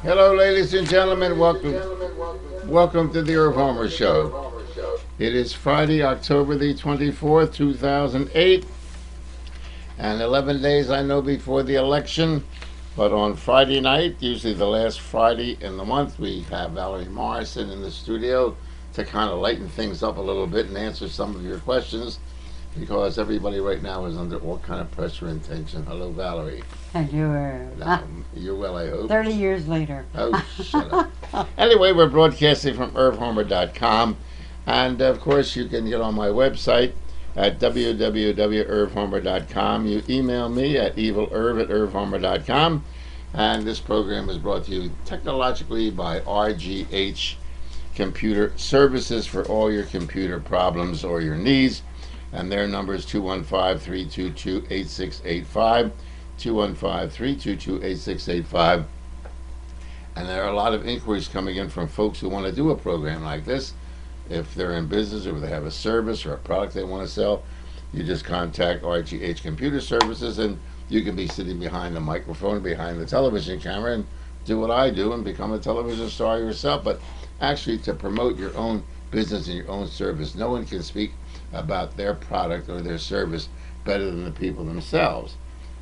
Hello, ladies and gentlemen. Welcome to the Irv Homer Show. It is Friday, October the 24th, 2008, and 11 days I know before the election. But on Friday night, usually the last Friday in the month, we have Valerie Morrison in the studio to kind of lighten things up a little bit and answer some of your questions, because everybody right now is under all kind of pressure and tension. Hello, Valerie. Hello. You're well, I hope. 30 years later. Oh, shut up. Anyway, we're broadcasting from irvhomer.com. And, of course, you can get on my website at www.irvhomer.com. You email me at evilerv@irvhomer.com. And this program is brought to you technologically by RGH Computer Services for all your computer problems or your needs. And their number is 215-322-8685. 215-322-8685. And there are a lot of inquiries coming in from folks who want to do a program like this. If they're in business or if they have a service or a product they want to sell, you just contact RGH Computer Services, and you can be sitting behind the microphone, behind the television camera, and do what I do and become a television star yourself. But actually, to promote your own business and your own service, no one can speak about their product or their service better than the people themselves.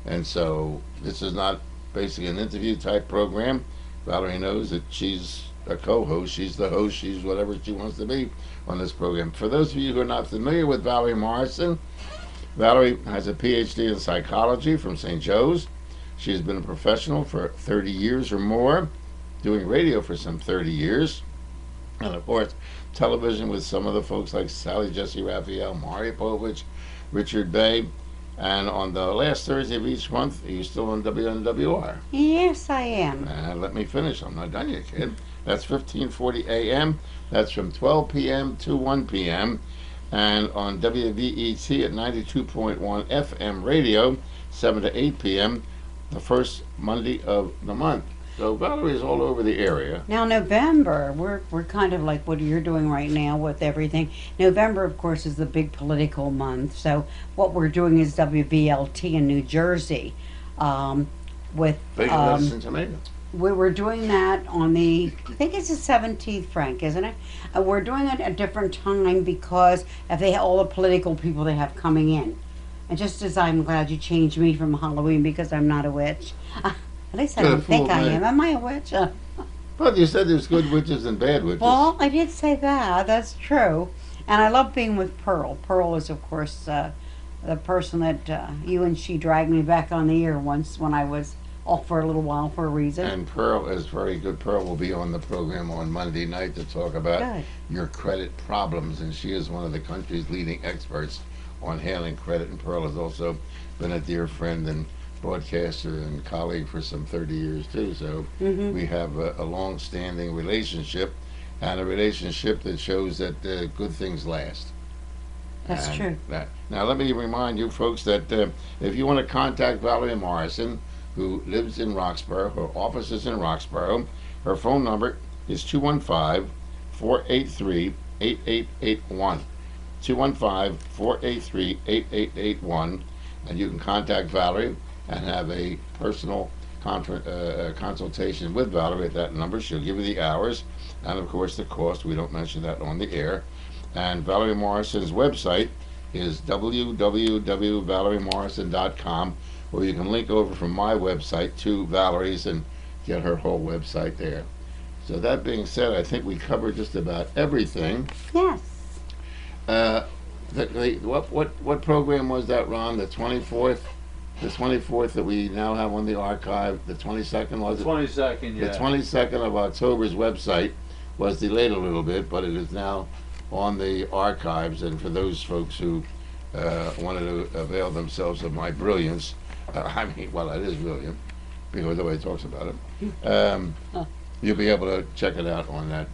And so this is not basically an interview type program. Valerie knows that she's a co-host, she's the host, she's whatever she wants to be on this program. For those of you who are not familiar with Valerie Morrison, Valerie has a PhD in psychology from St. Joe's. She's been a professional for 30 years or more, doing radio for some 30 years, and of course television with some of the folks like Sally Jesse Raphael, Mario Povich, Richard Bay. And on the last Thursday of each month, are you still on WNWR? Yes, I am. Let me finish. I'm not done yet, kid. That's 1540 a.m. That's from 12 p.m. to 1 p.m. And on WVET at 92.1 FM radio, 7 to 8 p.m., the first Monday of the month. So Valerie is all over the area. Now November, we're kind of like what you're doing right now with everything. November, of course, is the big political month. So what we're doing is WVLT in New Jersey, with Big Medicine Tomato. we were doing that on the, I think it's the 17th, Frank, isn't it? We're doing it at a different time because of all the political people they have coming in. And just as I'm glad you changed me from Halloween because I'm not a witch. At least I don't think I am. Am I a witch? But you said there's good witches and bad witches. Well, I did say that. That's true. And I love being with Pearl. Pearl is, of course, the person that you and she dragged me back on the air once when I was off for a little while for a reason. And Pearl is very good. Pearl will be on the program on Monday night to talk about your credit problems. And she is one of the country's leading experts on handling credit. And Pearl has also been a dear friend and broadcaster and colleague for some 30 years too, so we have a long-standing relationship, and a relationship that shows that good things last. That's true. Now let me remind you folks that if you want to contact Valerie Morrison, who lives in Roxborough, her office is in Roxborough, her phone number is 215-483-8881. 215-483-8881, and you can contact Valerie and have a personal consultation with Valerie at that number. She'll give you the hours and, of course, the cost. We don't mention that on the air. And Valerie Morrison's website is www.valeriemorrison.com, or you can link over from my website to Valerie's and get her whole website there. So that being said, I think we covered just about everything. Yes. What program was that, Ron? The 24th? The 24th that we now have on the archive, the 22nd was it? 22nd, yeah. The 22nd of October's website was delayed a little bit, but it is now on the archives. And for those folks who wanted to avail themselves of my brilliance, I mean, well, it is brilliant because the way it talks about it. You'll be able to check it out on that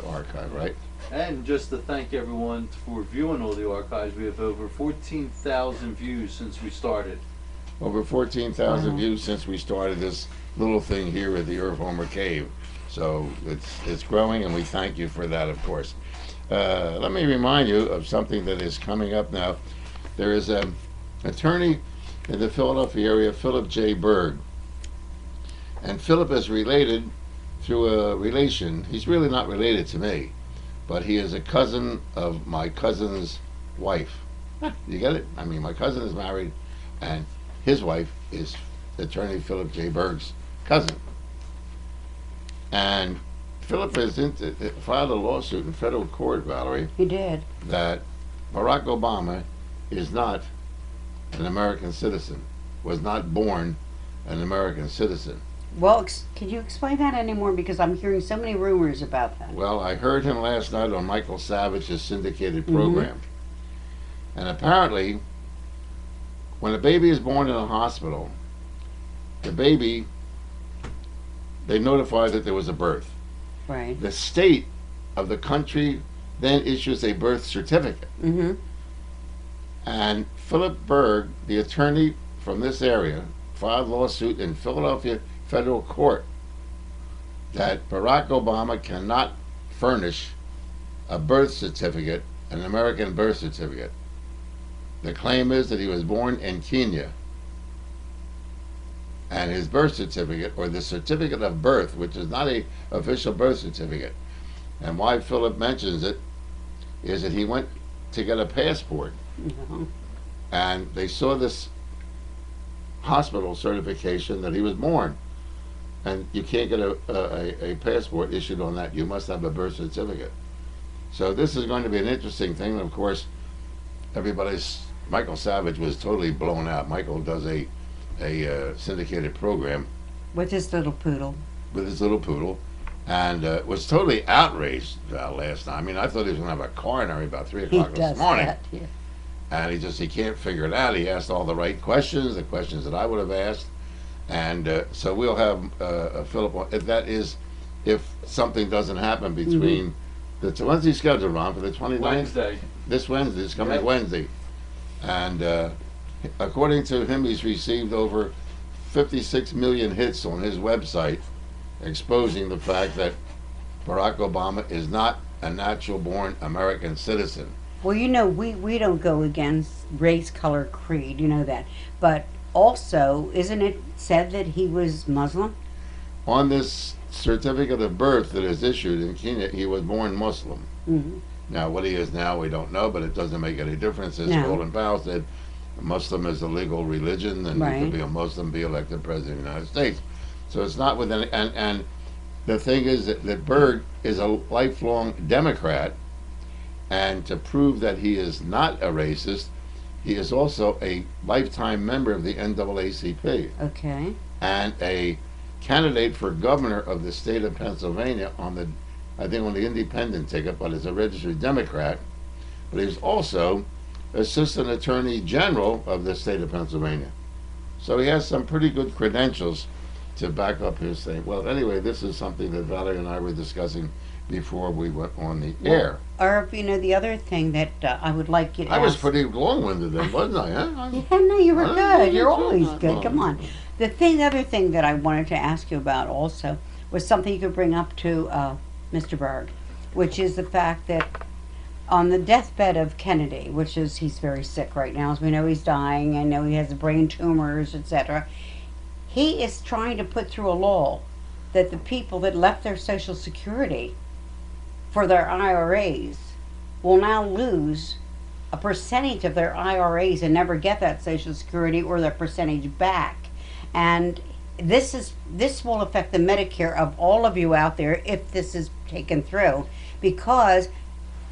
archive, right? And just to thank everyone for viewing all the archives, we have over 14,000 views since we started. Over 14,000 views since we started this little thing here at the Irv Homer Cave. So it's growing, and we thank you for that, of course. Let me remind you of something that is coming up now. There is an attorney in the Philadelphia area, Philip J. Berg. And Philip is related through a relation. He's really not related to me, but he is a cousin of my cousin's wife. You get it? I mean, my cousin is married, and his wife is attorney Philip J. Berg's cousin. And Philip has filed a lawsuit in federal court, Valerie, He did. that Barack Obama is not an American citizen, was not born an American citizen. Well, can you explain that anymore? Because I'm hearing so many rumors about that. Well, I heard him last night on Michael Savage's syndicated Mm-hmm. program. And apparently, when a baby is born in a hospital, the baby, they notify that there was a birth. Right. The state of the country then issues a birth certificate. Mm-hmm. And Philip Berg, the attorney from this area, filed a lawsuit in Philadelphia federal court that Barack Obama cannot furnish a birth certificate, an American birth certificate. The claim is that he was born in Kenya, and his birth certificate, or the certificate of birth, which is not a official birth certificate, and why Philip mentions it is that he went to get a passport, No. and they saw this hospital certification that he was born, and you can't get a passport issued on that. You must have a birth certificate. So this is going to be an interesting thing. And of course, Michael Savage was totally blown out. Michael does a syndicated program With his little poodle. with his little poodle, and was totally outraged last night. I mean, I thought he was going to have a coronary about 3 He o'clock this does morning. that. Yeah. And he can't figure it out. He asked all the right questions, the questions that I would have asked, and so we'll have Philip on. If something doesn't happen between when's he scheduled on for the 29th? Wednesday. This Wednesday, this coming Yep. Wednesday, and according to him, he's received over 56 million hits on his website, exposing the fact that Barack Obama is not a natural-born American citizen. Well, you know, we don't go against race, color, creed. You know that. But also, isn't it said that he was Muslim? On this certificate of birth that is issued in Kenya, he was born Muslim. Mm-hmm. Now, what he is now, we don't know, but it doesn't make any difference. As No. Colin Powell said, Muslim is a legal religion, and you Right. can be a Muslim, be elected president of the United States. So it's not within, and the thing is that Berg is a lifelong Democrat, and to prove that he is not a racist, he is also a lifetime member of the NAACP Okay. and a candidate for governor of the state of Pennsylvania on the independent ticket, but as a registered Democrat. But he was also assistant attorney general of the state of Pennsylvania. So he has some pretty good credentials to back up his thing. Well, anyway, this is something that Valerie and I were discussing before we went on the air. Irv, you know, the other thing that I would like you to I was ask- pretty long-winded then, wasn't I? Huh? Yeah, no, you were I good. did You're too. always good. Come on. The other thing that I wanted to ask you about also was something you could bring up to Mr. Berg, which is the fact that on the deathbed of Kennedy, which is he's very sick right now, as we know he's dying. I know he has brain tumors, etc. He is trying to put through a law that the people that left their Social Security for their IRAs will now lose a percentage of their IRAs and never get that Social Security or that percentage back. And this will affect the Medicare of all of you out there if this is taken through, because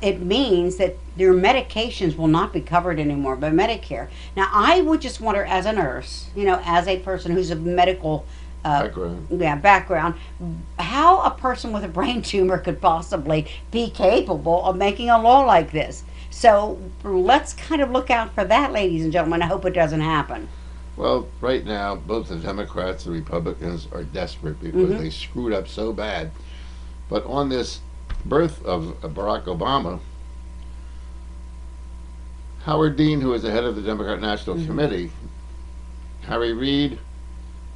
it means that your medications will not be covered anymore by Medicare. Now, I would just wonder, as a nurse, you know, as a person who's a medical background, how a person with a brain tumor could possibly be capable of making a law like this. So let's kind of look out for that, ladies and gentlemen. I hope it doesn't happen. Well, right now, both the Democrats and Republicans are desperate because Mhm. they screwed up so bad. But on this birth of Barack Obama, Howard Dean, who is the head of the Democrat National Committee, Harry Reid,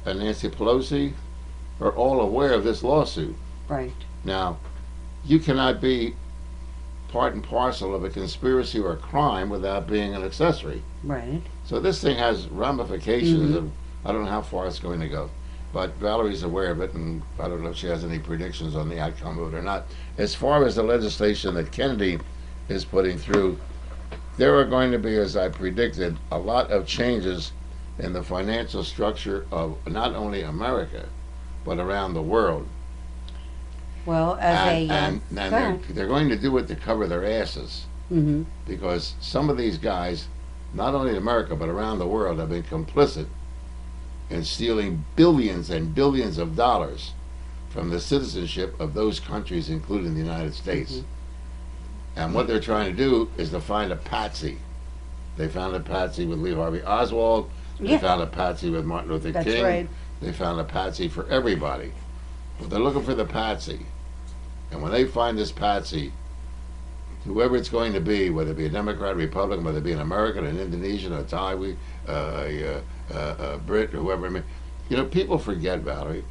and Nancy Pelosi are all aware of this lawsuit. Right. Now, you cannot be part and parcel of a conspiracy or a crime without being an accessory. Right. So this thing has ramifications of, I don't know how far it's going to go. but Valerie's aware of it, and I don't know if she has any predictions on the outcome of it or not. As far as the legislation that Kennedy is putting through, there are going to be, as I predicted, a lot of changes in the financial structure of not only America, but around the world. Well, as And go they're, ahead. they're going to do it to cover their asses, Mm-hmm. because some of these guys, not only in America, but around the world, have been complicit in stealing billions and billions of dollars from the citizenship of those countries, including the United States. Mm-hmm. And what they're trying to do is to find a patsy. They found a patsy with Lee Harvey Oswald. They Yeah. found a patsy with Martin Luther That's King. right. They found a patsy for everybody. But they're looking for the patsy. And when they find this patsy, whoever it's going to be, whether it be a Democrat, Republican, whether it be an American, an Indonesian, a Thai, a Brit, whoever, I mean, people forget, Valerie,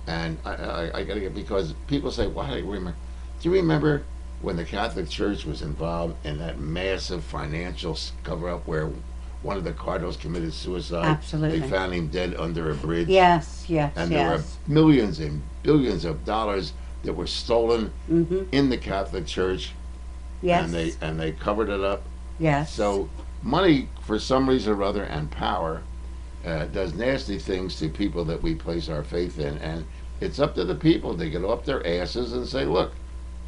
and I got to get, because people say, why do you remember? Do you remember when the Catholic Church was involved in that massive financial cover-up where one of the cardinals committed suicide? Absolutely. They found him dead under a bridge. Yes, yes, And there were yes. millions and billions of dollars that were stolen Mm-hmm. in the Catholic Church, Yes. and they covered it up. Yes. So money, for some reason or other, and power does nasty things to people that we place our faith in, and it's up to the people to get off their asses and say, look,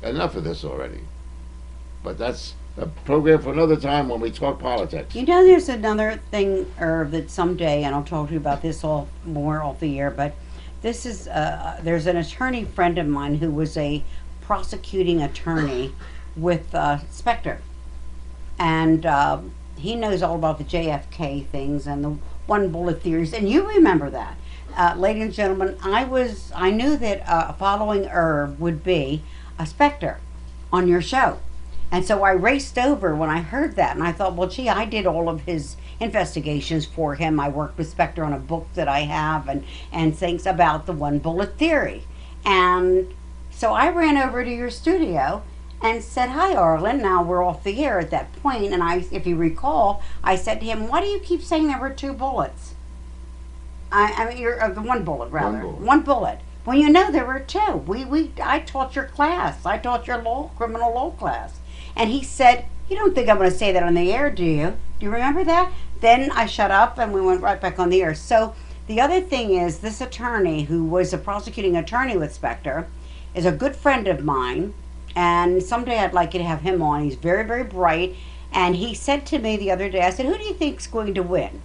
enough of this already. But that's a program for another time when we talk politics. There's another thing, Irv, that someday, and I'll talk to you about this all more off the air, but this is, there's an attorney friend of mine who was a prosecuting attorney with Spectre. And he knows all about the JFK things and the one bullet theories, and you remember that. Ladies and gentlemen, I knew that following Irv would be a Spectre on your show. And so I raced over when I heard that, and I thought, well, gee, I did all of his investigations for him. I worked with Spectre on a book that I have, and things about the one bullet theory. And so I ran over to your studio and said, hi, Arlen. Now we're off the air at that point, and if you recall, I said to him, why do you keep saying there were two bullets? I mean, you're the one bullet, rather. One bullet. Well, there were two. I taught your class. I taught your criminal law class. And he said, you don't think I'm going to say that on the air, do you? Do you remember that? Then I shut up and we went right back on the air. So the other thing is, this attorney who was a prosecuting attorney with Spectre is a good friend of mine. And someday I'd like you to have him on. He's very, very bright. And he said to me the other day, I said, who do you think's going to win?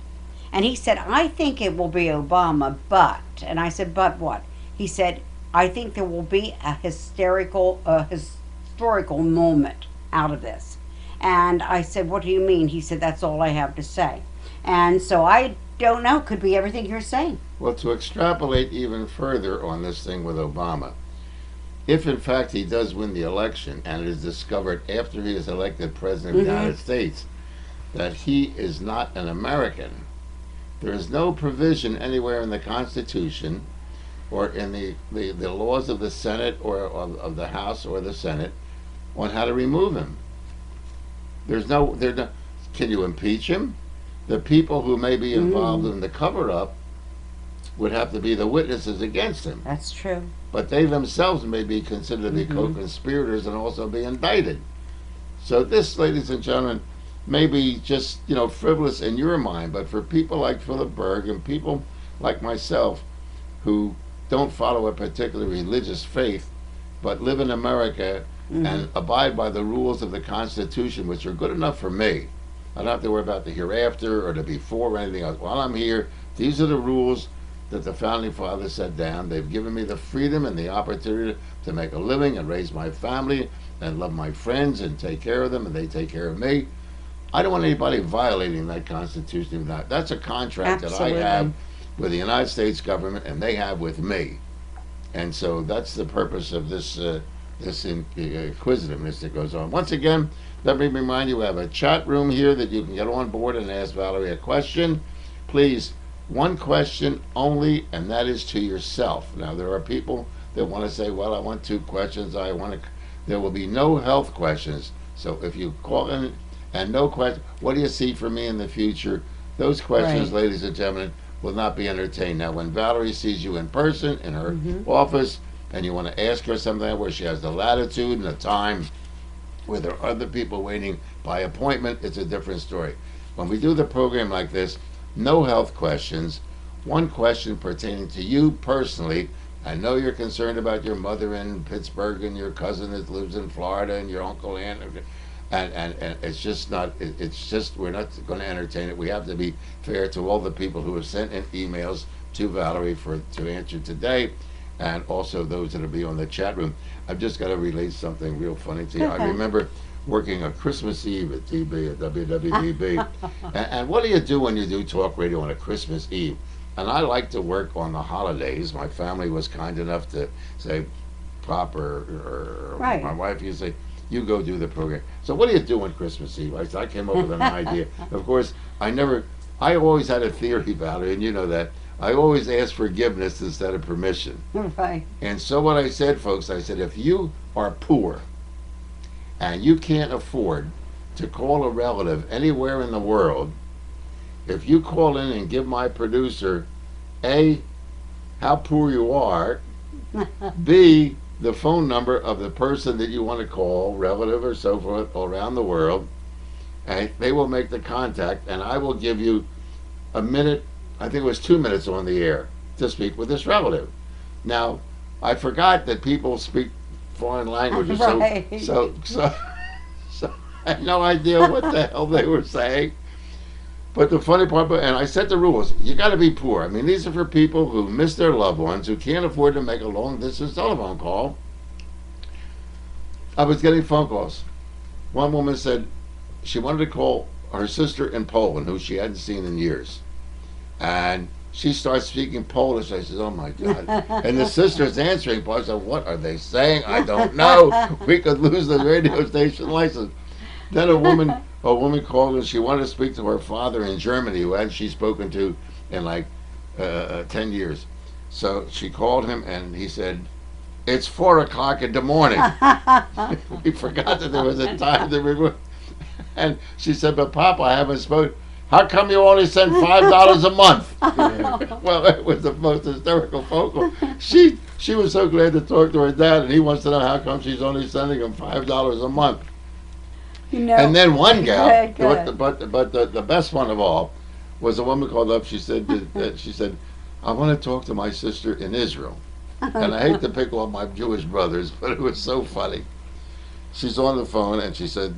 And he said, I think it will be Obama, but. And I said, but what? He said, I think there will be a historical moment out of this. And I said, what do you mean? He said, that's all I have to say. And so I don't know, could be everything you're saying. Well, to extrapolate even further on this thing with Obama, if in fact he does win the election and it is discovered after he is elected president of the United States that he is not an American, there is no provision anywhere in the Constitution or in the laws of the Senate or of the House or the Senate on how to remove him. Can you impeach him? The people who may be involved in the cover-up would have to be the witnesses against him. That's true. But they themselves may be considered to be co-conspirators and also be indicted. So this, ladies and gentlemen, may be just, frivolous in your mind, but for people like Philip Berg and people like myself who don't follow a particular religious faith, but live in America and abide by the rules of the Constitution, which are good enough for me. I don't have to worry about the hereafter or the before or anything else. While I'm here, these are the rules that the Founding Fathers set down. They've given me the freedom and the opportunity to make a living and raise my family and love my friends and take care of them, and they take care of me. I don't want anybody violating that Constitution. That's a contract that I have with the United States government, and they have with me. And so that's the purpose of this inquisitiveness that goes on. Once again, let me remind you, we have a chat room here that you can get on board and ask Valerie a question. Please, one question only, and that is to yourself. Now, there are people that want to say, well, I want two questions. There will be no health questions. So if you call in and no question, what do you see for me in the future? Those questions, ladies and gentlemen, will not be entertained. Now, when Valerie sees you in person in her Mm-hmm. office and you want to ask her something where she has the latitude and the time, where there are other people waiting by appointment, it's a different story. When we do the program like this, no health questions, one question pertaining to you personally. I know you're concerned about your mother in Pittsburgh and your cousin that lives in Florida and your uncle and it's just not, it's just, we're not going to entertain it. We have to be fair to all the people who have sent in emails to Valerie to answer today, and also those that'll be on the chat room. I've just got to relate something real funny to you. I Okay. remember working on Christmas Eve at TB, at WWDB. And what do you do when you do talk radio on a Christmas Eve? And I like to work on the holidays. My family was kind enough to say, Pop or Right. my wife used to say, you go do the program. So what do you do on Christmas Eve? I came up with an idea. Of course, I always had a theory, Valerie, and you know that. I always ask forgiveness instead of permission. Right. And so what I said, folks, I said, if you are poor and you can't afford to call a relative anywhere in the world, if you call in and give my producer, A, how poor you are, B, the phone number of the person that you want to call, relative or so forth, around the world, and they will make the contact, and I will give you a minute, I think it was 2 minutes on the air, to speak with this relative. Now, I forgot that people speak foreign languages, Right. so I had no idea what the hell they were saying. But the funny part, and I set the rules, you got to be poor. I mean, these are for people who miss their loved ones, who can't afford to make a long-distance telephone call. I was getting phone calls. One woman said she wanted to call her sister in Poland, who she hadn't seen in years. And she starts speaking Polish. I said, oh my God. And the sister's answering. I said, what are they saying? I don't know. We could lose the radio station license. Then a woman called and she wanted to speak to her father in Germany, who hadn't she spoken to in like 10 years. So she called him and he said, it's 4 o'clock in the morning. We forgot that there was a time that we were. And she said, but Papa, I haven't spoken. How come you only send $5 a month? Well, it was the most hysterical phone call. She was so glad to talk to her dad, and he wants to know how come she's only sending him $5 a month. You know. And then one gal, Good. but the best one of all was a woman called up. She said, I want to talk to my sister in Israel. And I hate to pick on my Jewish brothers, but it was so funny. She's on the phone, and she said,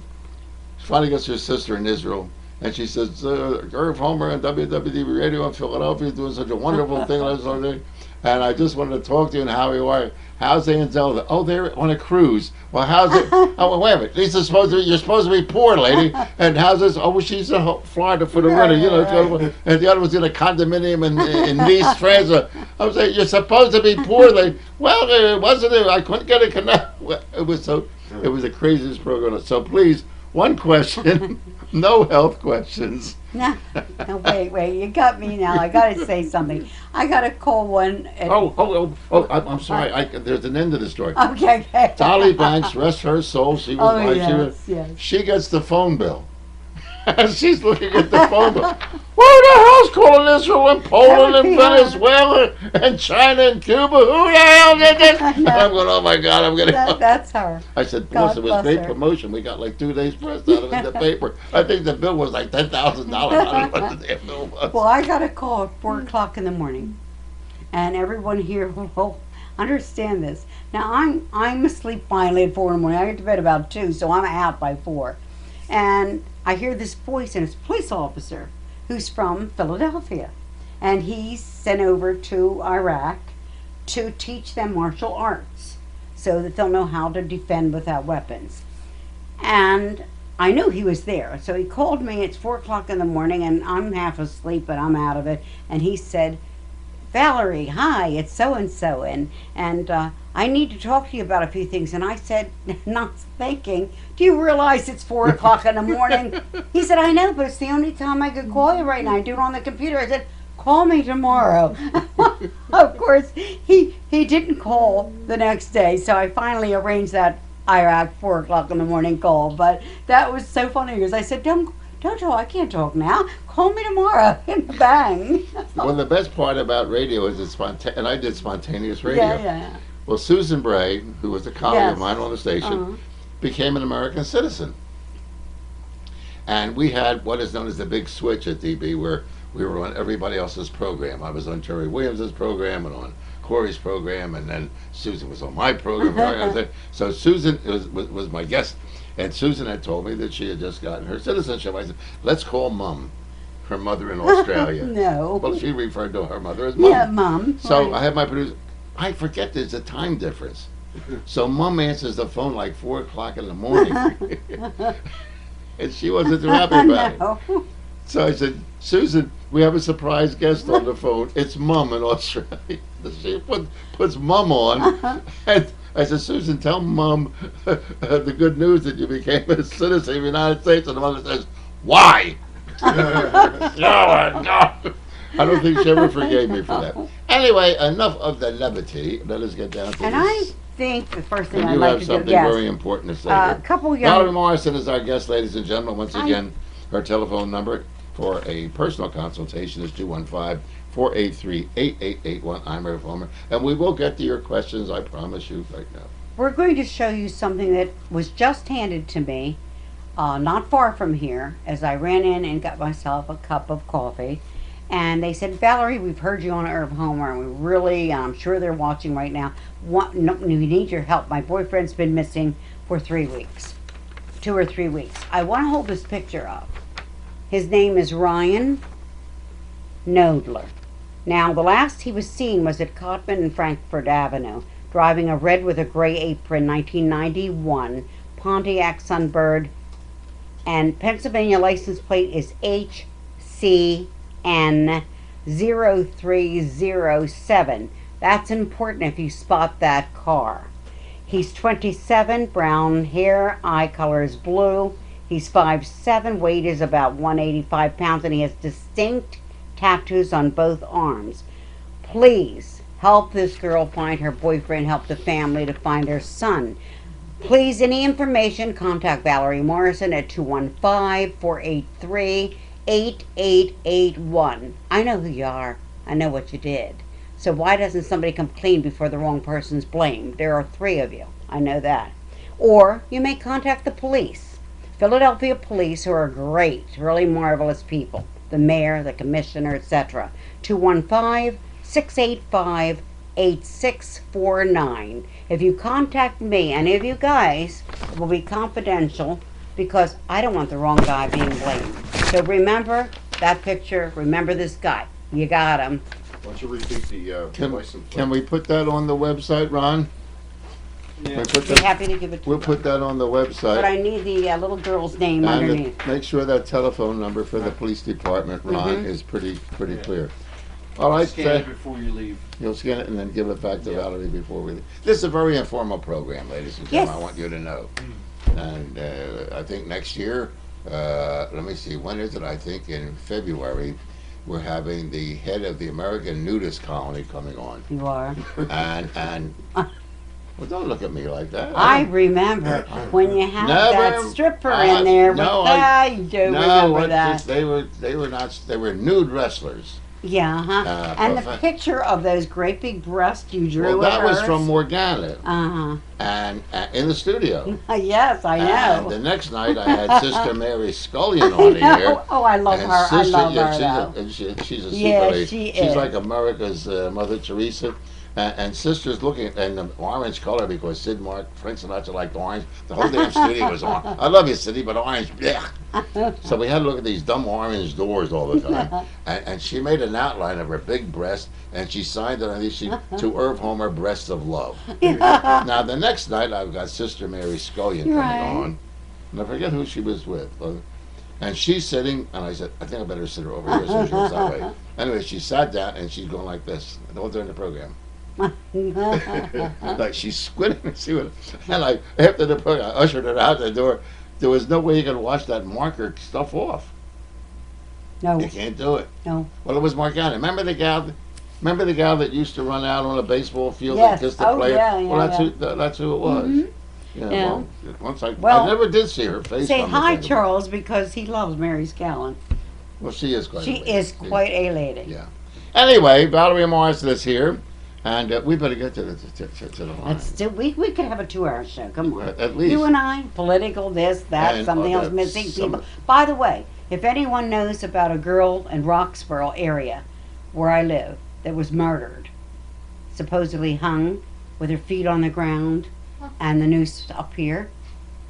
she finally gets her sister in Israel, and she says, Irv Homer on WWDB Radio in Philadelphia is doing such a wonderful thing. And I just wanted to talk to you and how you are. How's Angela? Oh, they're on a cruise. Well, how's it? Oh, wait a minute. You're supposed to be poor, lady. And how's this? Oh, well, she's in Florida for the winter, you know. Right. And the other was in a condominium in Nice, France. I was saying, you're supposed to be poor, lady. Well, it wasn't. I couldn't get a connect. It was the craziest program. So please, one question, no health questions. No, wait, you got me now. I got to say something. I got to call one. I'm sorry. There's an end to the story. Okay. Dolly Banks, rest her soul. She was Yes. she gets the phone bill. She's looking at the phone bill. Who the hell's calling Israel and Poland and Venezuela and China and Cuba? Who the hell did this? And I'm going, oh my God, I'm going to. That's her. I said, God plus it was bless great her. promotion. We got like 2 days press out of it in the paper. I think the bill was like $10,000. I don't know what the damn bill was. Well, I got a call at 4 o'clock in the morning, and everyone here will understand this. Now, I'm asleep finally at 4 in the morning. I get to bed about 2, so I'm out by 4. And I hear this voice, and it's a police officer who's from Philadelphia. And he's sent over to Iraq to teach them martial arts so that they'll know how to defend without weapons. And I knew he was there. So he called me. It's 4 o'clock in the morning, and I'm half asleep, but I'm out of it. And he said, Valerie, hi, it's so-and-so, and I need to talk to you about a few things. And I said, not thinking, do you realize it's 4 o'clock in the morning? He said, I know, but it's the only time I could call you right now. I do it on the computer. I said, call me tomorrow. Of course, he didn't call the next day, so I finally arranged that Iraq 4 o'clock in the morning call. But that was so funny because I said, don't don't talk. I can't talk now. Call me tomorrow. Bang. Well, the best part about radio is it's spontaneous, and I did spontaneous radio. Yeah. Well, Susan Bray, who was a colleague Yes. of mine on the station, Uh-huh. became an American citizen. And we had what is known as the big switch at DB, where we were on everybody else's program. I was on Terry Williams's program and on Corey's program, and then Susan was on my program. So Susan was my guest, and Susan had told me that she had just gotten her citizenship. I said, let's call Mum, her mother in Australia. No. Well, she referred to her mother as Mum. Yeah, Mom. So Right. I have my producer. I forget there's a time difference. So Mum answers the phone like 4 o'clock in the morning. And she wasn't too happy about it. No. So I said, Susan, we have a surprise guest on the phone. It's Mum in Australia. She puts Mum on. And I said, Susan, tell Mum the good news that you became a citizen of the United States. And the mother says, why? No. I don't think she ever forgave me for that. Anyway, enough of the levity. Let us get down to And this. I think the first thing And I'd you like have to do, something yes, very important to say a here. couple Valerie young, Morrison is our guest, ladies and gentlemen. Once Hi. again, her telephone number for a personal consultation is 215-483-8881. I'm Irv Homer. And we will get to your questions, I promise you, right now. we're going to show you something that was just handed to me, not far from here, as I ran in and got myself a cup of coffee. And they said, Valerie, we've heard you on Irv Homer, and we really, I'm sure they're watching right now. We need your help. My boyfriend's been missing for 3 weeks, 2 or 3 weeks. I want to hold this picture up. His name is Ryan Nodler. Now, the last he was seen was at Cotman and Frankfurt Avenue, driving a red with a gray apron, 1991 Pontiac Sunbird, and Pennsylvania license plate is HCN0307. That's important if you spot that car. He's 27, brown hair, eye color is blue. He's 5'7", weight is about 185 pounds, and he has distinct tattoos on both arms. Please help this girl find her boyfriend, help the family to find their son. Please, any information, contact Valerie Morrison at 215-483-8881. I know who you are. I know what you did. So why doesn't somebody come clean before the wrong person's blamed? There are 3 of you. I know that. Or you may contact the police. Philadelphia police, who are great, really marvelous people. The mayor, the commissioner, etc. 215-685-8649. If you contact me, any of you guys, it will be confidential because I don't want the wrong guy being blamed. So remember that picture. Remember this guy. You got him. Why don't you repeat the license Can plate? we put that on the website, Ron? Yeah. We put Be that, happy to give it to we'll you. put that on the website. But I need the little girl's name And underneath. make sure that telephone number for the police department, Ron, Mhm. is pretty Yeah. clear. All right, Scan it before you leave. you'll scan it and then give it back to Yeah. Valerie before we leave. This is a very informal program, ladies and gentlemen. Yes. I want you to know. And I think next year, let me see, when is it? I think in February, we're having the head of the American Nudist Colony coming on. You are. And well, don't look at me like that. I remember when you had Never- that stripper in there. no, I do remember what- that. they were not. They were nude wrestlers. Yeah, and the prof- picture of those great big breasts you drew. Well, that of was hers. from Morgana, Uh and in the studio. huh. Yes, I And know. the next night, I had Sister Mary Scullion I on know. here. Oh, I love And her. I Sister, love yeah, her. Though. she's a super Yeah, lady. she She's is. like America's Mother Teresa. And Sister's looking in the orange color because Sid Mark, Frank Sinatra liked orange. The whole damn studio was orange. I love you, Sidney, but orange, blech. So we had to look at these dumb orange doors all the time. And she made an outline of her big breast, and she signed it on these to Irv Homer, Breasts of Love. Now, the next night, I've got Sister Mary Scullion coming Right. on. And I forget who she was with. And she's sitting, and I said, I think I better sit her over here so she goes that way. Anyway, she sat down, and she's going like this. All during the program. Like she's squinting to see what. And after the program, I ushered her out the door. There was no way you could wash that marker stuff off. No, You can't do it. no. Well, it was Morgana. Remember the gal that used to run out on a baseball field Yes. and kiss the Oh, player? yeah, well, yeah, that's who it was. Mhm. Yeah, Yeah. well, once I Well, never did see her face. Say come to hi, think of it. Charles, because he loves Mary Scallon. Well, she is quite. She a lady. is quite a lady. Yeah. Anyway, Valerie Morrison is here, and we better get to the line. We could have a 2-hour show. Come on. At least. You and I, political, this, that, And, something else, that's missing some- people. By the way, if anyone knows about a girl in Roxborough area where I live that was murdered, supposedly hung with her feet on the ground and the noose up here,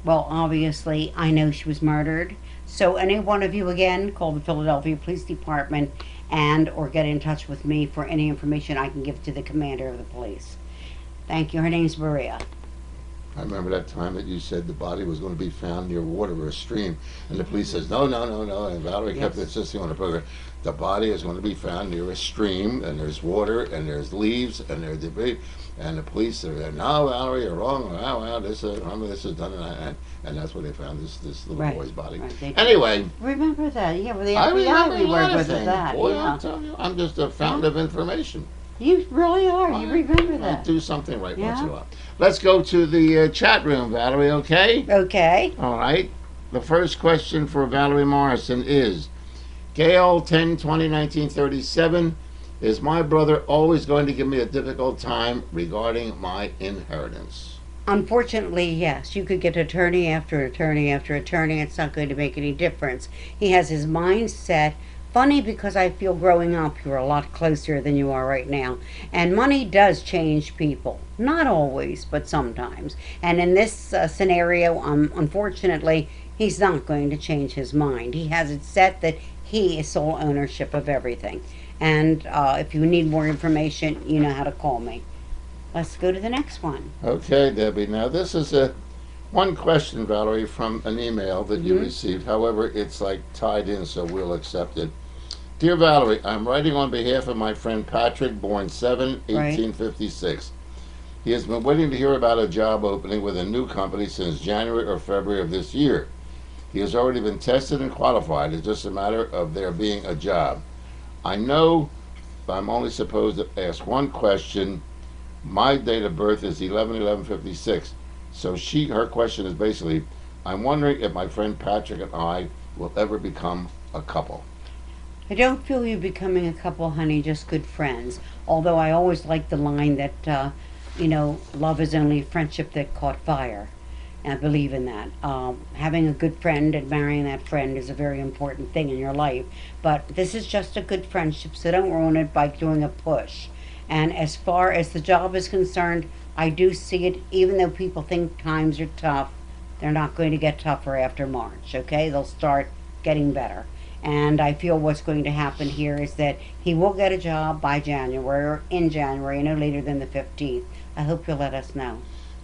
well, obviously, I know she was murdered. So any one of you, again, call the Philadelphia Police Department and or get in touch with me for any information I can give to the commander of the police. Thank you. Her name's Maria. I remember that time that you said the body was going to be found near water or a stream, and the police says no, no, no, no, and Valerie kept Yes. insisting on the program. The body is going to be found near a stream, and there's water, and there's leaves, and there's debris, and the police are there. No, Valerie, you're wrong. Wow, this is remember this is done, and that's where they found this little Right. boy's body. Right, they did. Anyway, Remember that? Yeah, with the I FBI remember we a lot worked of with things. that. Boy, Yeah. I'm telling you, I'm just a fountain of information. You really are. You remember I that. do something right once in Yeah. a while. Let's go to the chat room, Valerie. Okay. Okay. All right. The first question for Valerie Morrison is Gail 10/20/1937. Is my brother always going to give me a difficult time regarding my inheritance? Unfortunately, yes. You could get attorney after attorney after attorney. It's not going to make any difference. He has his mind set. Funny because I feel growing up you were a lot closer than you are right now. And money does change people. Not always, but sometimes. And in this scenario, unfortunately, he's not going to change his mind. He has it set that he is sole ownership of everything. And if you need more information, you know how to call me. Let's go to the next one. Okay, Debbie. Now, this is one question, Valerie, from an email that you received. However, it's like tied in, so we'll accept it. Dear Valerie, I'm writing on behalf of my friend Patrick, born 7/1856. He has been waiting to hear about a job opening with a new company since January or February of this year. He has already been tested and qualified. It's just a matter of there being a job. I know I'm only supposed to ask one question. My date of birth is 11/11/56. So her question is basically, I'm wondering if my friend Patrick and I will ever become a couple. I don't feel you becoming a couple, honey, just good friends. Although I always like the line that, love is only friendship that caught fire. And I believe in that. Having a good friend and marrying that friend is a very important thing in your life. But this is just a good friendship, so don't ruin it by doing a push. And as far as the job is concerned, I do see it, even though people think times are tough, they're not going to get tougher after March, okay? They'll start getting better. And I feel what's going to happen here is that he will get a job by January or in January, no later than the 15th. I hope you'll let us know.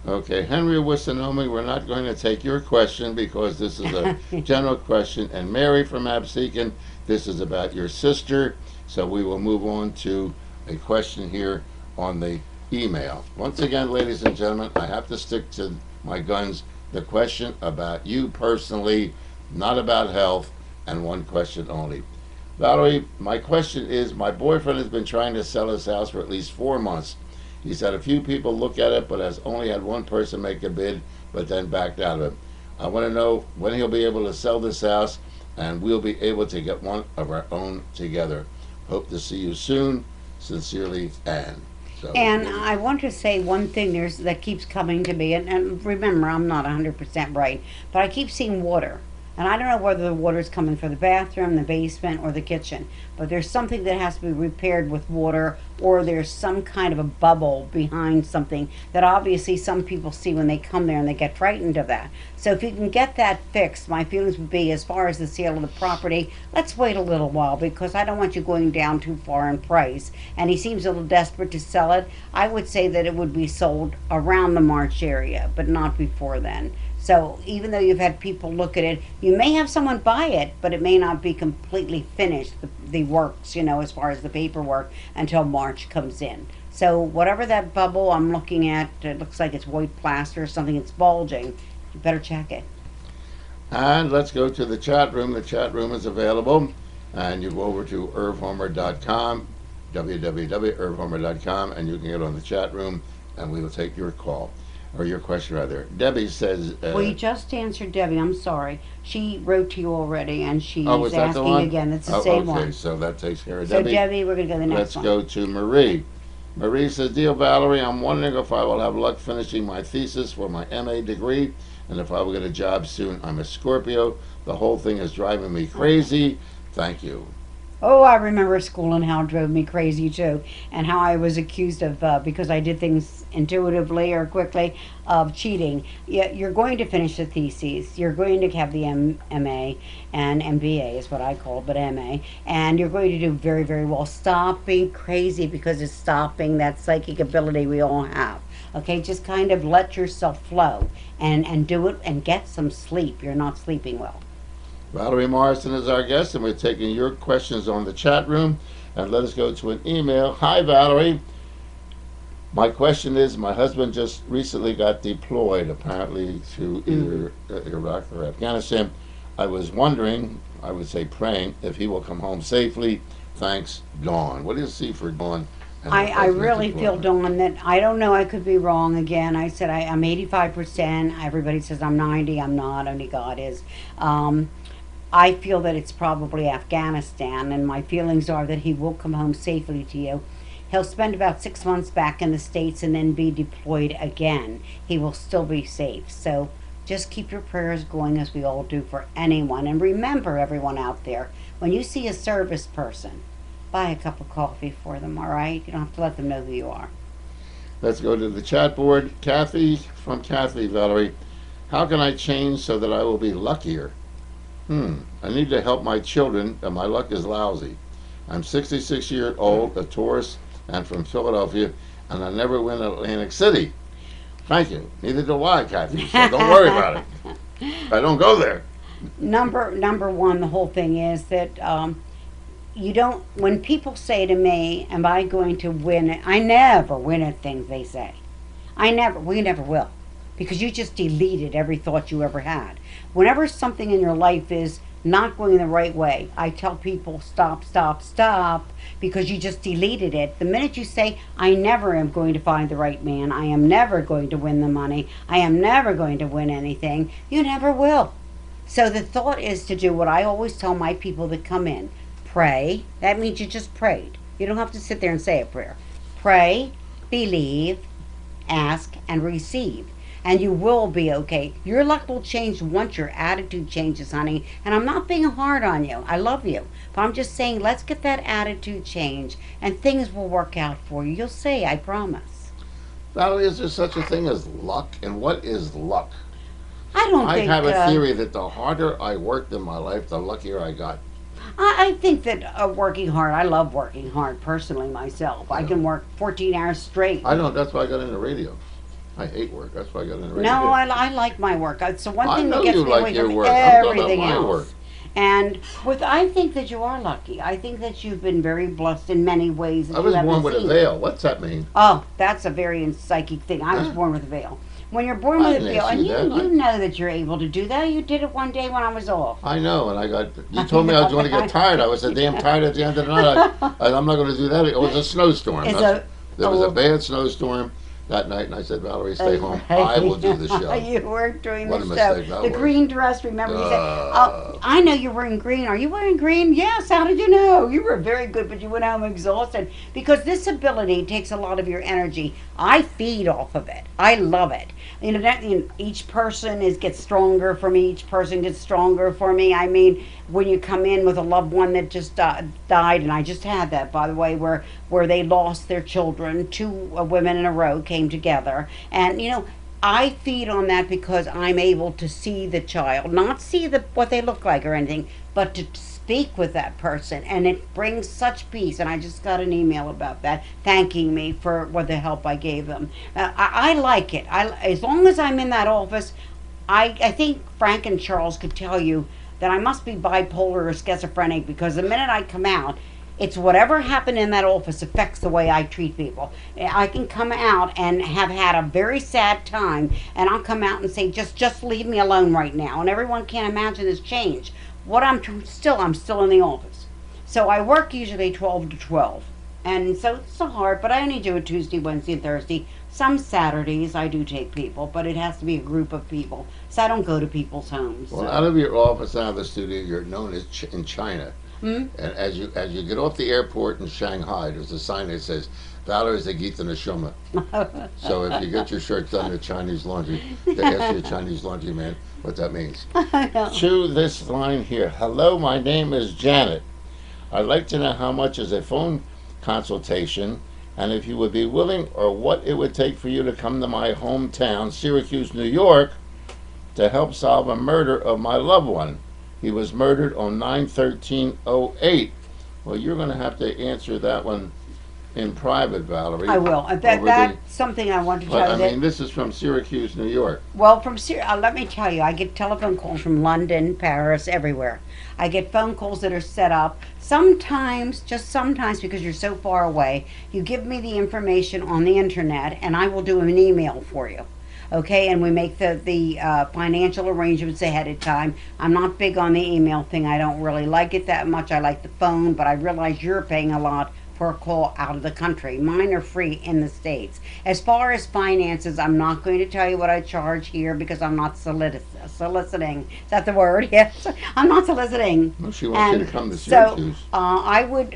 Okay, Henry of Wissanomi, we're not going to take your question because this is a general question. And Mary from Absecon, this is about your sister. So we will move on to a question here on the email. Once again, ladies and gentlemen, I have to stick to my guns. The question about you personally, not about health, and one question only. Valerie, my question is, my boyfriend has been trying to sell his house for at least 4 months. He's had a few people look at it, but has only had one person make a bid, but then backed out of it. I want to know when he'll be able to sell this house, and we'll be able to get one of our own together. Hope to see you soon. Sincerely, Anne. So, And I want to say one thing that keeps coming to me, and remember, I'm not 100% right, but I keep seeing water. And I don't know whether the water's coming from the bathroom, the basement, or the kitchen. But there's something that has to be repaired with water, or there's some kind of a bubble behind something that obviously some people see when they come there and they get frightened of that. So if you can get that fixed, my feelings would be, as far as the sale of the property, let's wait a little while because I don't want you going down too far in price. And he seems a little desperate to sell it. I would say that it would be sold around the March area, but not before then. So even though you've had people look at it, you may have someone buy it, but it may not be completely finished, the works, as far as the paperwork, until March comes in. So whatever that bubble I'm looking at, it looks like it's white plaster or something, it's bulging. You better check it. And let's go to the chat room. The chat room is available. And you go over to irvhomer.com, www.irvhomer.com, and you can get on the chat room, and we will take your call. or your question rather. Debbie says, Well, you just answered Debbie. I'm sorry. She wrote to you already, and she's oh, was that the asking one? again. It's the Oh, same okay, one. so that takes care of So, Debbie. Debbie, we're going to go to the next Let's one. go to Marie. Marie says, Dear Valerie, I'm wondering if I will have luck finishing my thesis for my MA degree and if I will get a job soon. I'm a Scorpio. The whole thing is driving me crazy. Thank you. Oh, I remember school and how it drove me crazy too, and how I was accused of because I did things intuitively or quickly of cheating. You're going to finish the theses. You're going to have the MA and MBA is what I call it, but MA, and you're going to do very, very well. Stop being crazy because it's stopping that psychic ability we all have. Okay, just kind of let yourself flow and do it and get some sleep. You're not sleeping well. Valerie Morrison is our guest, and we're taking your questions on the chat room. And let us go to an email. Hi, Valerie. My question is, my husband just recently got deployed, apparently to either Iraq or Afghanistan. I was wondering, I would say praying, if he will come home safely. Thanks, Dawn. What do you see for Dawn? I really feel, Dawn, that I don't know, I could be wrong again. I said I'm 85%. Everybody says I'm 90. I'm not. Only God is. I feel that it's probably Afghanistan, and my feelings are that he will come home safely to you. He'll spend about 6 months back in the States and then be deployed again. He will still be safe. So just keep your prayers going, as we all do for anyone. And remember, everyone out there, when you see a service person, buy a cup of coffee for them, all right? You don't have to let them know who you are. Let's go to the chat board. Kathy, from Kathy, Valerie. How can I change so that I will be luckier? I need to help my children, and my luck is lousy. I'm 66 years old, a Taurus, and from Philadelphia, and I never win Atlantic City. Thank you. Neither do I, Kathy, so don't worry about it. I don't go there. Number one, the whole thing is that you don't, when people say to me, am I going to win it? I never win at things they say. We never will. Because you just deleted every thought you ever had. Whenever something in your life is not going the right way, I tell people stop, stop, stop, because you just deleted it. The minute you say, I never am going to find the right man, I am never going to win the money, I am never going to win anything, you never will. So the thought is to do what I always tell my people that come in. Pray. That means you just prayed. You don't have to sit there and say a prayer. Pray, believe, ask, and receive. And you will be okay. Your luck will change once your attitude changes, honey. And I'm not being hard on you. I love you. But I'm just saying, let's get that attitude change, and things will work out for you. You'll see, I promise. Valerie, is there such a thing as luck? And what is luck? I have a theory that the harder I worked in my life, the luckier I got. I think that working hard, I love working hard personally myself. I can work 14 hours straight. I don't, that's why I got into radio. I hate work. That's why I got into radio. No, I like my work. It's the one I thing know that gets you me like away your from work. I'm talking everything about my else. work. And I think that you are lucky. I think that you've been very blessed in many ways. That I was you born haven't with a seen. veil. What's that mean? Oh, that's a very psychic thing. I was born with a veil. When you're born I with a didn't veil, and see that. you know that you're able to do that. You did it one day when I was off. I know, and you told me I was going to get tired. I was so damn tired at the end of the night. I'm not going to do that. It was a snowstorm. There was a bad snowstorm that night, and I said, Valerie, stay home. I will do the show. You weren't doing What the a show. mistake that The was. green dress, remember you said, oh, I know you're wearing green. Are you wearing green? Yes. How did you know? You were very good, but you went home exhausted. Because this ability takes a lot of your energy. I feed off of it. I love it. Each person gets stronger for me. Each person gets stronger for me. I mean, when you come in with a loved one that just died, and I just had that, by the way, where they lost their children, 2 women in a row came together, and I feed on that because I'm able to see the child, not see what they look like or anything, but to speak with that person, and it brings such peace. And I just got an email about that, thanking me for the help I gave them. I like it. As long as I'm in that office, I think Frank and Charles could tell you that I must be bipolar or schizophrenic, because the minute I come out, it's whatever happened in that office affects the way I treat people. I can come out and have had a very sad time, and I'll come out and say, just leave me alone right now. And everyone can't imagine this change. I'm still in the office. So I work usually 12 to 12. And so it's so hard, but I only do it Tuesday, Wednesday, and Thursday. Some Saturdays I do take people, but it has to be a group of people. So I don't go to people's homes. Well, So. out of your office, out of the studio, you're known as in China. Hmm? And as you get off the airport in Shanghai, there's a sign that says "Valor is a Gita Neshama." So if you get your shirt done at Chinese laundry, they ask you a Chinese laundry man what that means. To this line here, hello, my name is Janet. I'd like to know how much is a phone consultation, and if you would be willing, or what it would take for you to come to my hometown, Syracuse, New York, to help solve a murder of my loved one. He was murdered on 9/13/08. Well, you're going to have to answer that one in private, Valerie. I will. That's something I want to But tell I you. mean, this is from Syracuse, New York. Well, let me tell you, I get telephone calls from London, Paris, everywhere. I get phone calls that are set up. Sometimes, just sometimes, because you're so far away, you give me the information on the internet, and I will do an email for you. Okay, and we make the financial arrangements ahead of time. I'm not big on the email thing. I don't really like it that much. I like the phone, but I realize you're paying a lot for a call out of the country. Mine are free in the States. As far as finances, I'm not going to tell you what I charge here because I'm not soliciting. Is that the word? Yes. I'm not soliciting. Well, she wants you to come to So, Syracuse. I would,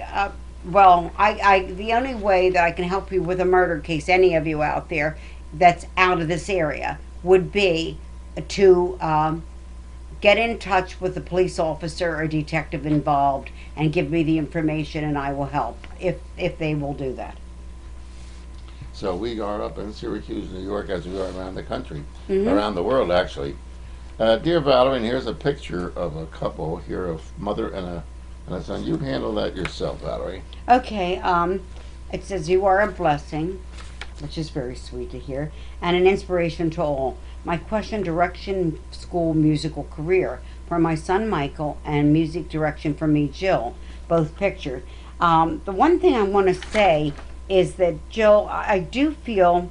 well, the only way that I can help you with a murder case, any of you out there that's out of this area, would be to get in touch with the police officer or detective involved and give me the information, and I will help if they will do that. So we are up in Syracuse, New York, as we are around the country, Mhm. around the world, actually. Dear Valerie, and here's a picture of a couple here, of mother and a son. You handle that yourself, Valerie. Okay, it says you are a blessing, which is very sweet to hear, and an inspiration to all. My question, direction school musical career for my son Michael, and music direction for me, Jill, both pictured. The one thing I want to say is that, Jill, I do feel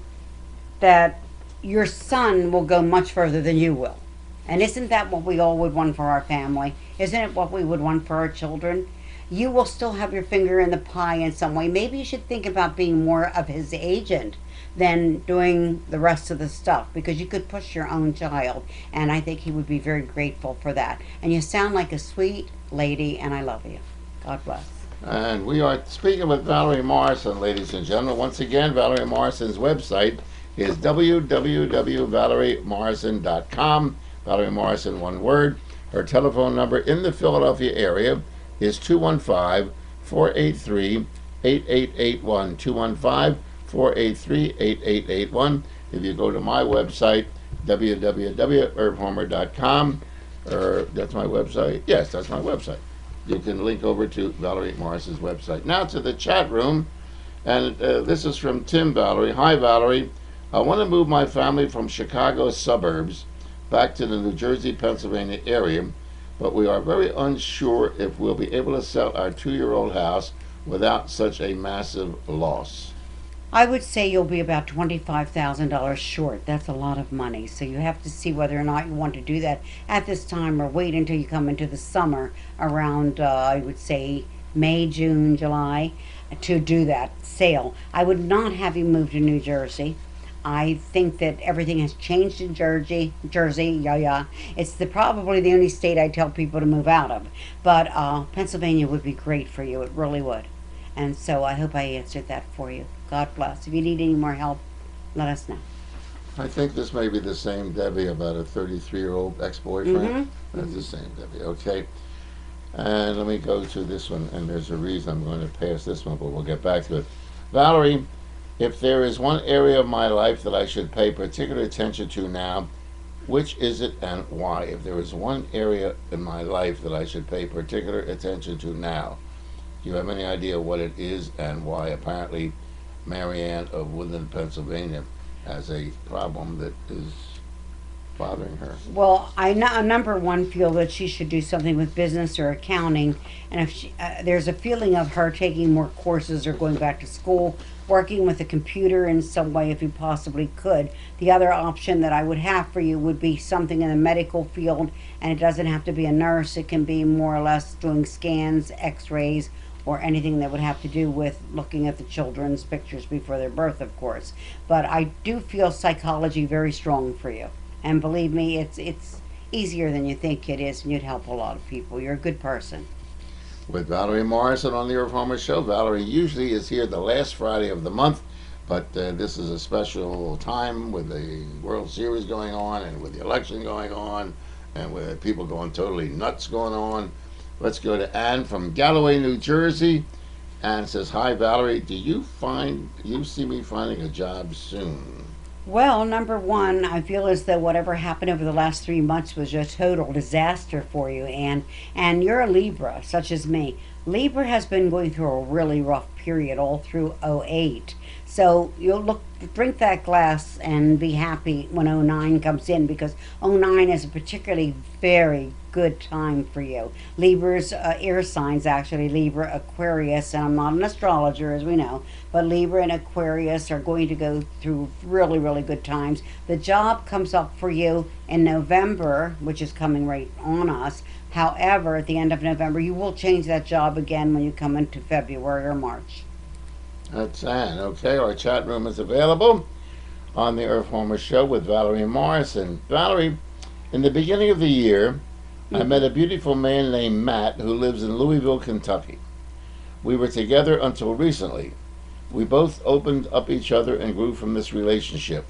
that your son will go much further than you will. And isn't that what we all would want for our family? Isn't it what we would want for our children? You will still have your finger in the pie in some way. Maybe you should think about being more of his agent than doing the rest of the stuff, because you could push your own child, and I think he would be very grateful for that. And you sound like a sweet lady, and I love you. God bless. And we are speaking with Valerie Morrison, ladies and gentlemen. Once again, Valerie Morrison's website is www.valeriemorrison.com. Valerie Morrison, one word. Her telephone number in the Philadelphia area is 215-483-8881. 215-483-8881. If you go to my website, www.irvhomer.com, or that's my website. Yes, that's my website. You can link over to Valerie Morris's website. Now to the chat room, and this is from Tim, Valerie. Hi, Valerie. I want to move my family from Chicago suburbs back to the New Jersey, Pennsylvania area, but we are very unsure if we'll be able to sell our 2-year-old house without such a massive loss. I would say you'll be about $25,000 short. That's a lot of money. So you have to see whether or not you want to do that at this time, or wait until you come into the summer around, I would say, May, June, July, to do that sale. I would not have you move to New Jersey. I think that everything has changed in Jersey. It's probably the only state I tell people to move out of. But Pennsylvania would be great for you. It really would. And so I hope I answered that for you. God bless. If you need any more help, let us know. I think this may be the same Debbie about a 33-year-old ex-boyfriend. Mhm. That's the same Debbie, okay. And let me go to this one, and there's a reason I'm going to pass this one, but we'll get back to it. Valerie, if there is one area of my life that I should pay particular attention to now, which is it and why? If there is one area in my life that I should pay particular attention to now, do you have any idea what it is and why? Apparently, Marianne of Woodland, Pennsylvania, has a problem that is bothering her. Well, I number one feel that she should do something with business or accounting, and if there's a feeling of her taking more courses or going back to school, working with a computer in some way if you possibly could. The other option that I would have for you would be something in the medical field, and it doesn't have to be a nurse. It can be more or less doing scans, x-rays, or anything that would have to do with looking at the children's pictures before their birth, of course. But I do feel psychology very strong for you. And believe me, it's easier than you think it is, and you'd help a lot of people. You're a good person. With Valerie Morrison on the Irv Homer Show. Valerie usually is here the last Friday of the month, but this is a special time with the World Series going on and with the election going on and with people going totally nuts going on. Let's go to Ann from Galloway, New Jersey. Ann says, "Hi, Valerie. Do you see me finding a job soon?" Well, number one, I feel as though whatever happened over the last 3 months was a total disaster for you, and you're a Libra, such as me. Libra has been going through a really rough period all through '08. So you'll drink that glass and be happy when '09 comes in, because '09 is a particularly very good time for you. Libra's air signs, actually, Libra, Aquarius, and I'm not an astrologer, as we know, but Libra and Aquarius are going to go through really, really good times. The job comes up for you in November, which is coming right on us. However, at the end of November, you will change that job again when you come into February or March. That's Ann. Okay, our chat room is available on the Irv Homer Show with Valerie Morrison. Valerie, in the beginning of the year, I met a beautiful man named Matt who lives in Louisville, Kentucky. We were together until recently. We both opened up each other and grew from this relationship.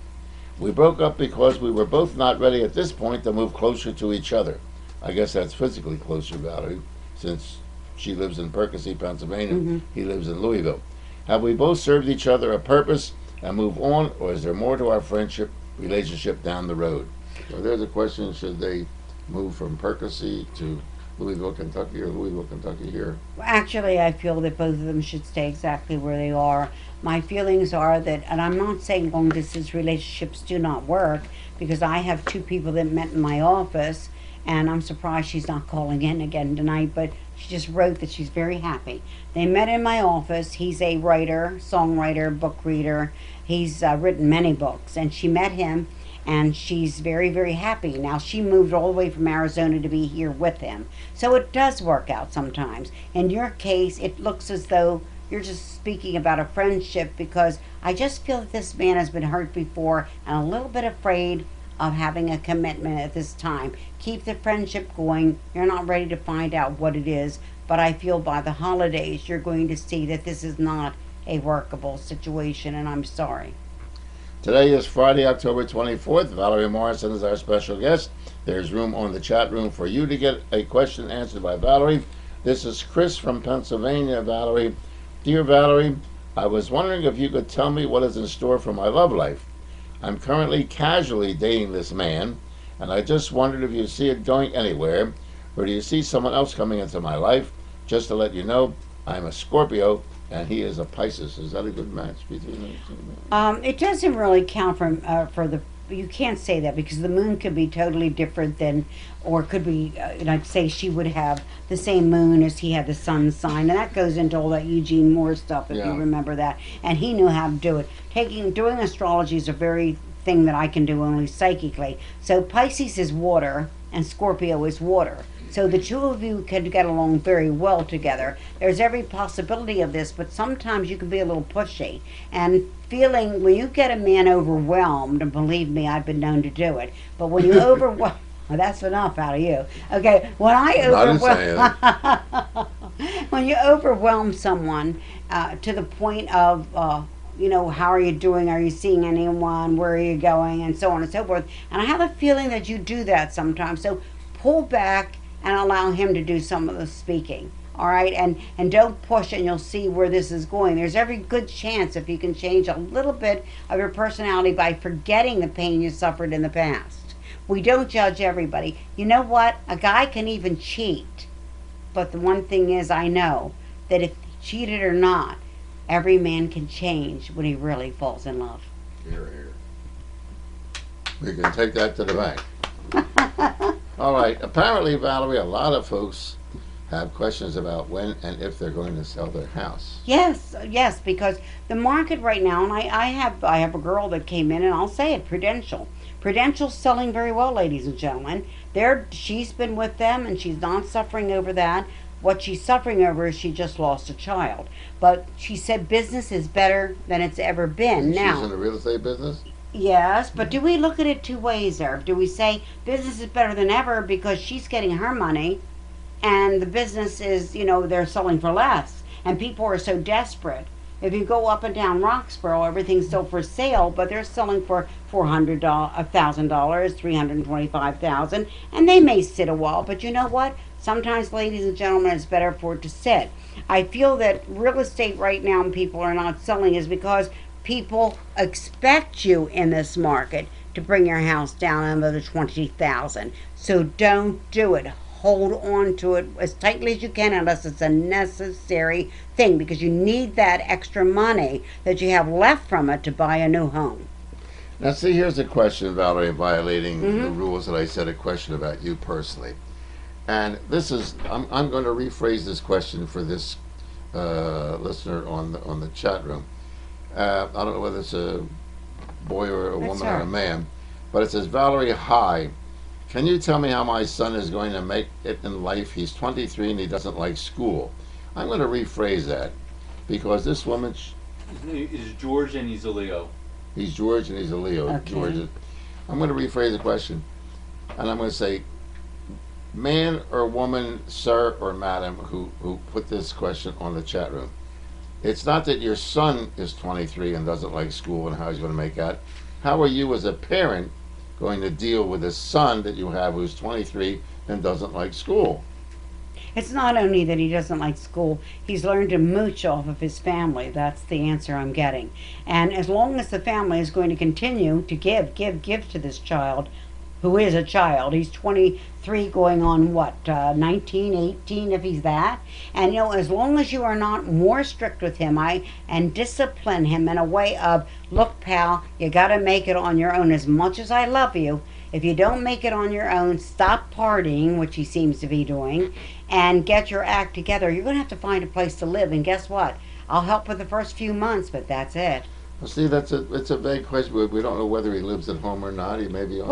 We broke up because we were both not ready at this point to move closer to each other. I guess that's physically closer, Valerie, since she lives in Percy, Pennsylvania. He lives in Louisville. Have we both served each other a purpose and move on, or is there more to our friendship relationship down the road? So there's a question: should they move from Percy to Louisville, Kentucky, or Louisville, Kentucky here? Actually, I feel that both of them should stay exactly where they are. My feelings are that, and I'm not saying long distance relationships do not work, because I have two people that met in my office, and I'm surprised she's not calling in again tonight, but she just wrote that she's very happy. They met in my office. He's a writer, songwriter, book reader. He's written many books, and she met him, and she's very, very happy. Now, she moved all the way from Arizona to be here with him. So it does work out sometimes. In your case, it looks as though you're just speaking about a friendship, because I just feel that this man has been hurt before and a little bit afraid of having a commitment at this time. Keep the friendship going. You're not ready to find out what it is, but I feel by the holidays you're going to see that this is not a workable situation, and I'm sorry. Today is Friday, October 24th. Valerie Morrison is our special guest. There's room on the chat room for you to get a question answered by Valerie. This is Chris from Pennsylvania. Valerie, dear Valerie, I was wondering if you could tell me what is in store for my love life. I'm currently casually dating this man, and I just wondered if you see it going anywhere, or do you see someone else coming into my life? Just to let you know, I'm a Scorpio, and he is a Pisces. Is that a good match between us? It doesn't really count for the. You can't say that, because the moon could be totally different than, or could be like, say she would have the same moon as he had the sun sign, and that goes into all that Eugene Moore stuff, if you remember that. And he knew how to do it. Doing astrology is a very thing that I can do only psychically. So Pisces is water and Scorpio is water. So the two of you can get along very well together. There's every possibility of this, but sometimes you can be a little pushy. And feeling, when you get a man overwhelmed, and believe me, I've been known to do it, but when you overwhelm, well, that's enough out of you. Okay, when I overwhelm, when you overwhelm someone to the point of, how are you doing? Are you seeing anyone? Where are you going? And so on and so forth. And I have a feeling that you do that sometimes. So pull back and allow him to do some of the speaking. All right, and don't push, and you'll see where this is going. There's every good chance, if you can change a little bit of your personality by forgetting the pain you suffered in the past. We don't judge everybody. You know what? A guy can even cheat. But the one thing is, I know that if he cheated or not, every man can change when he really falls in love. Here, here. We can take that to the bank. All right. Apparently, Valerie, a lot of folks have questions about when and if they're going to sell their house. Yes, because the market right now, and I have a girl that came in, and I'll say it, Prudential. Prudential's selling very well, ladies and gentlemen. She's been with them, and she's not suffering over that. What she's suffering over is she just lost a child. But she said business is better than it's ever been. She's Now, in the real estate business? yes, but do we look at it two ways, Irv? Do we say business is better than ever because she's getting her money and the business is, they're selling for less and people are so desperate? If you go up and down Roxborough, everything's still for sale, but they're selling for $1,000, $325,000, and they may sit a while. But you know what? Sometimes, ladies and gentlemen, it's better for it to sit. I feel that real estate right now, and people are not selling, is because people expect you in this market to bring your house down under the 20,000. So don't do it. Hold on to it as tightly as you can unless it's a necessary thing, because you need that extra money that you have left from it to buy a new home. Now, see, here's a question, Valerie, violating the rules that I said, a question about you personally. And this is, I'm going to rephrase this question for this listener on the chat room. I don't know whether it's a boy or a woman or a man, but it says, Valerie, hi. Can you tell me how my son is going to make it in life? He's 23 and he doesn't like school. I'm going to rephrase that because this woman, Is George and he's a Leo. he's George and he's a Leo. Okay. George. I'm going to rephrase the question, and I'm going to say, man or woman, sir or madam, who put this question on the chat room. It's not that your son is 23 and doesn't like school and how he's going to make that. How are you as a parent going to deal with a son that you have who's 23 and doesn't like school? It's not only that he doesn't like school, he's learned to mooch off of his family. That's the answer I'm getting. And as long as the family is going to continue to give to this child, who is a child, he's 23 going on what, 19, 18 if he's that. And as long as you are not more strict with him and discipline him in a way of, look pal, you got to make it on your own. As much as I love you, if you don't make it on your own, stop partying, which he seems to be doing, and get your act together. You're going to have to find a place to live. And guess what? I'll help with the first few months, but that's it. Well, see, it's a vague question. We don't know whether he lives at home or not. He may be on.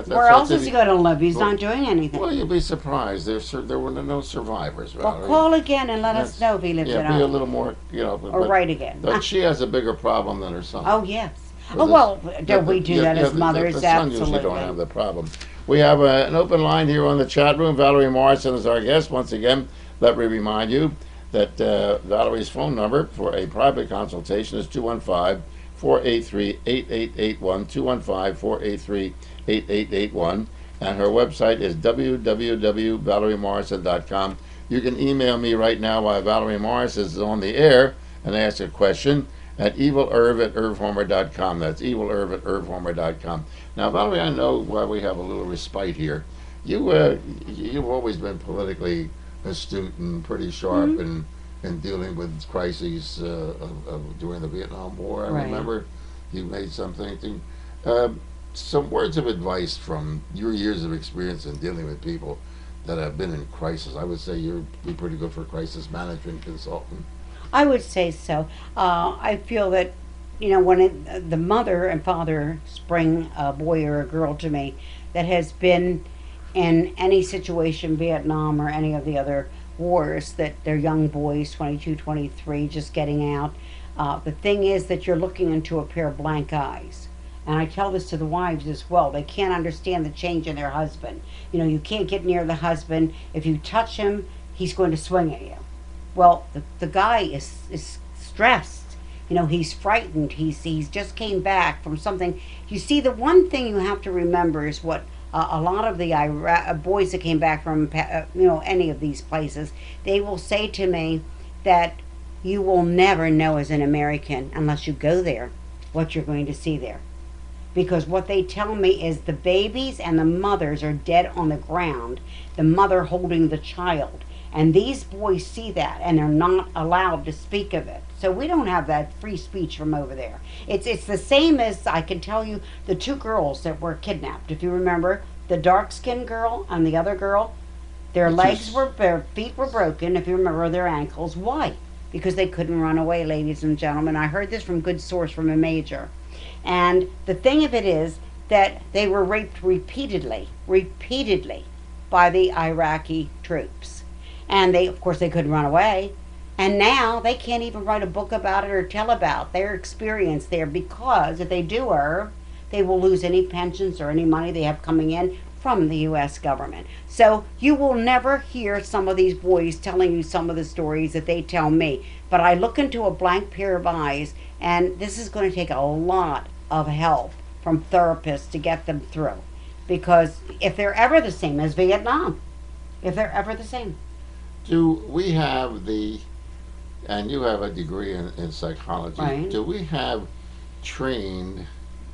Where else is he going to live? He's not doing anything. Well, you'd be surprised. There were no survivors. Well, call again and let us know if he lives at home. Be a little more, Or write again. But she has a bigger problem than her son. Oh, yes. Don't we do that as mothers? The son usually don't have the problem. We have an open line here on the chat room. Valerie Morrison is our guest. Once again, let me remind you that Valerie's phone number for a private consultation is 215-483-8881, 215-483-8881, and her website is www.valeriemorrison.com. You can email me right now while Valerie Morris is on the air and ask a question at evilerv@irvhomer.com. That's evilerv@irvhomer.com. Now, Valerie, I know why we have a little respite here. You've always been politically astute and pretty sharp in dealing with crises during the Vietnam War. I remember you made something. Some words of advice from your years of experience in dealing with people that have been in crisis. I would say you'd be pretty good for a crisis management consultant. I would say so. I feel that, when the mother and father bring a boy or a girl to me that has been in any situation, Vietnam or any of the other wars, that they're young boys, 22, 23, just getting out. The thing is that you're looking into a pair of blank eyes. And I tell this to the wives as well. They can't understand the change in their husband. You can't get near the husband. If you touch him, he's going to swing at you. Well, the guy is stressed. He's frightened. He's just came back from something. You see, the one thing you have to remember is what a lot of the boys that came back from any of these places, they will say to me that you will never know as an American unless you go there what you're going to see there. Because what they tell me is the babies and the mothers are dead on the ground, the mother holding the child. And these boys see that, and they're not allowed to speak of it. So we don't have that free speech from over there. It's the same as, I can tell you, the two girls that were kidnapped. If you remember, the dark-skinned girl and the other girl, their feet were broken, if you remember, their ankles. Why? Because they couldn't run away, ladies and gentlemen. I heard this from good source from a major. And the thing of it is that they were raped repeatedly by the Iraqi troops. And they, of course, they couldn't run away. And now they can't even write a book about it or tell about their experience there because if they do, Irv, they will lose any pensions or any money they have coming in from the U.S. government. So you will never hear some of these boys telling you some of the stories that they tell me. But I look into a blank pair of eyes, and this is going to take a lot of help from therapists to get them through. Because if they're ever the same as Vietnam, if they're ever the same. Do we have and you have a degree in psychology, Right. do we have trained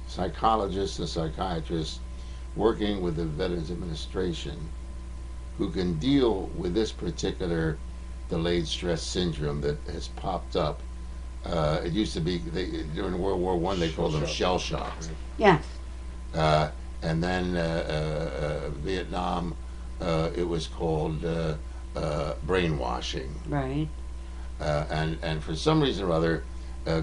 psychologists and psychiatrists working with the Veterans Administration who can deal with this particular delayed stress syndrome that has popped up? It used to be during World War One they called them shell shocks, Yes. and then Vietnam it was called brainwashing. Right. And for some reason or other,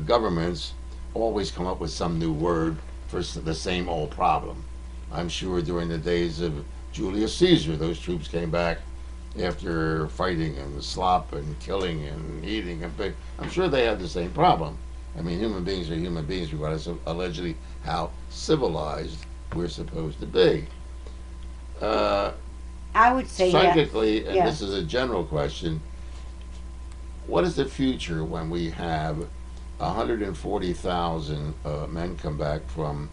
governments always come up with some new word for the same old problem. I'm sure during the days of Julius Caesar, those troops came back after fighting and slop and killing and eating and big. I'm sure they had the same problem. I mean, human beings are human beings, regardless of allegedly how civilized we're supposed to be. I would say Psychically, and Yes. this is a general question, what is the future when we have 140,000 men come back from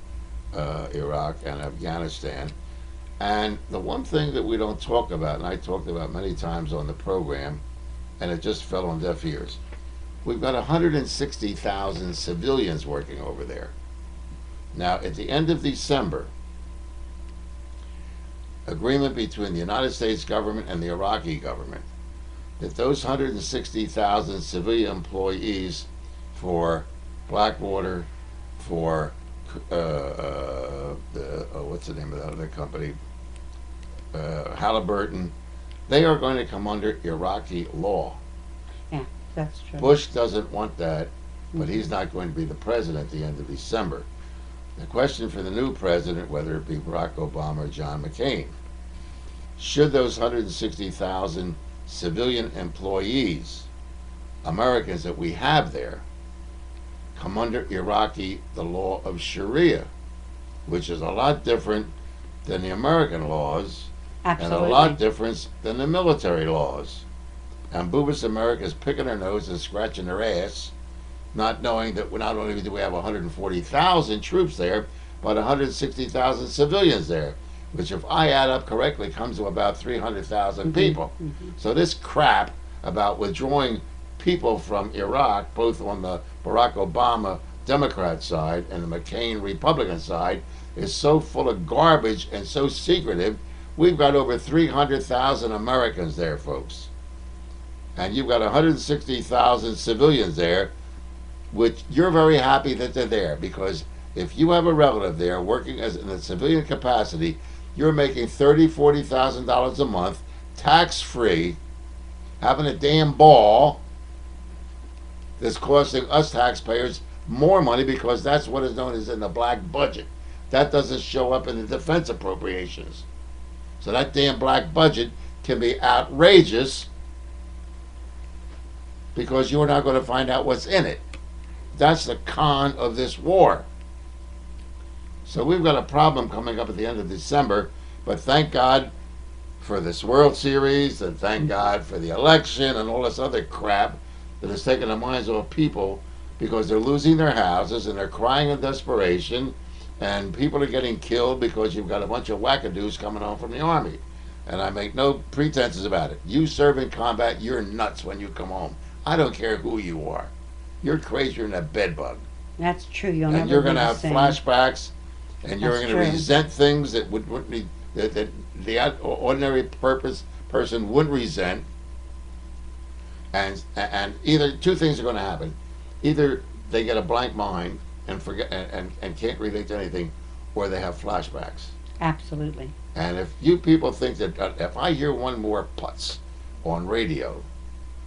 Iraq and Afghanistan? And the one thing that we don't talk about, and I talked about many times on the program, and it just fell on deaf ears, we've got 160,000 civilians working over there. Now, at the end of December, agreement between the United States government and the Iraqi government that those 160,000 civilian employees for Blackwater, for what's the name of that other company, Halliburton, they are going to come under Iraqi law. that's true. Bush doesn't want that, but he's not going to be the president at the end of December. The question for the new president, whether it be Barack Obama or John McCain, should those 160,000 civilian employees, Americans that we have there, come under Iraqi, the law of Sharia, which is a lot different than the American laws Absolutely. and a lot different than the military laws. And Boobas America is picking their nose and scratching their ass, not knowing that not only do we have 140,000 troops there, but 160,000 civilians there, which if I add up correctly comes to about 300,000 people. So this crap about withdrawing people from Iraq, both on the Barack Obama Democrat side and the McCain Republican side, is so full of garbage and so secretive. We've got over 300,000 Americans there, folks. And you've got 160,000 civilians there, which you're very happy that they're there, because if you have a relative there working as in a civilian capacity, you're making $30,000-$40,000 a month, tax-free, having a damn ball that's costing us taxpayers more money because that's what is known as in the black budget. That doesn't show up in the defense appropriations. So that damn black budget can be outrageous because you're not going to find out what's in it. That's the con of this war. So we've got a problem coming up at the end of December, but thank God for this World Series, and thank God for the election and all this other crap that has taken the minds of people, because they're losing their houses and they're crying in desperation, and people are getting killed because you've got a bunch of wackadoos coming home from the Army. And I make no pretenses about it. You serve in combat, you're nuts when you come home. I don't care who you are. You're crazier than a bedbug. That's true. You'll And never you're be going to the have same. flashbacks, and you're That's going to true. resent things that wouldn't be, that the ordinary person wouldn't resent. And either two things are going to happen: either they get a blank mind and forget and can't relate to anything, or they have flashbacks. Absolutely. And if you people think that if I hear one more putz on radio,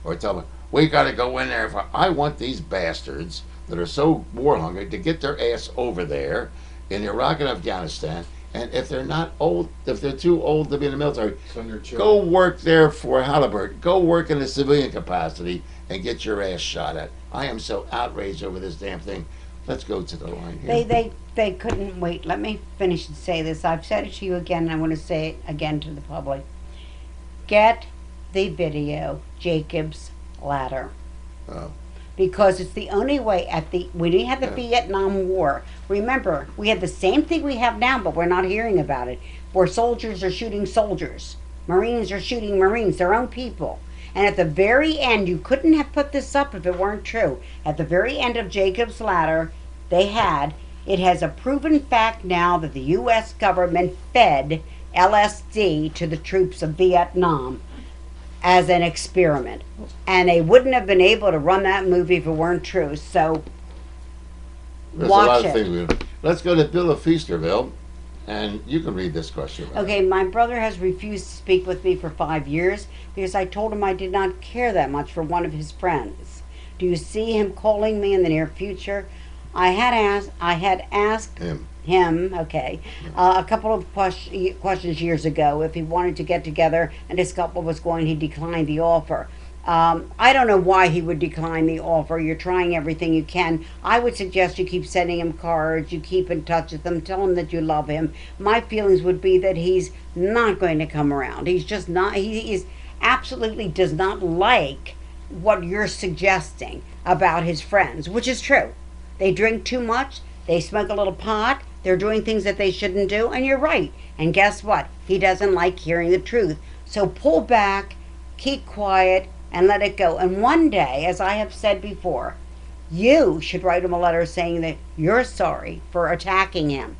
or tell me we got to go in there, I want these bastards that are so war hungry to get their ass over there in Iraq and Afghanistan And if they're not old, if they're too old to be in the military, It's on your children. go work there for Halliburton. Go work in a civilian capacity and get your ass shot at. I am so outraged over this damn thing. Let's go to the line here. They couldn't wait. Let me finish and say this. I've said it to you again, and I want to say it again to the public. Get the video, Jacob's Ladder. Oh. Because it's the only way we didn't have the Vietnam War. Remember, we had the same thing we have now, but we're not hearing about it. Where soldiers are shooting soldiers. Marines are shooting Marines, their own people. And at the very end, you couldn't have put this up if it weren't true. At the very end of Jacob's Ladder, it has a proven fact now that the U.S. government fed LSD to the troops of Vietnam as an experiment. And they wouldn't have been able to run that movie if it weren't true. So, There's watch a lot it. of things. Let's go to Bill of Feasterville, and you can read this question. Okay, my brother has refused to speak with me for 5 years because I told him I did not care that much for one of his friends. Do you see him calling me in the near future? I had asked him, a couple of questions years ago if he wanted to get together and his couple was going. He declined the offer. I don't know why he would decline the offer. You're trying everything you can. I would suggest you keep sending him cards, you keep in touch with him, tell him that you love him. My feelings would be that he's not going to come around. He's just not, he is absolutely does not like what you're suggesting about his friends, which is true. They drink too much, they smoke a little pot, they're doing things that they shouldn't do, and you're right. And guess what? He doesn't like hearing the truth. So pull back, keep quiet, and let it go. And one day, as I have said before, you should write him a letter saying that you're sorry for attacking him.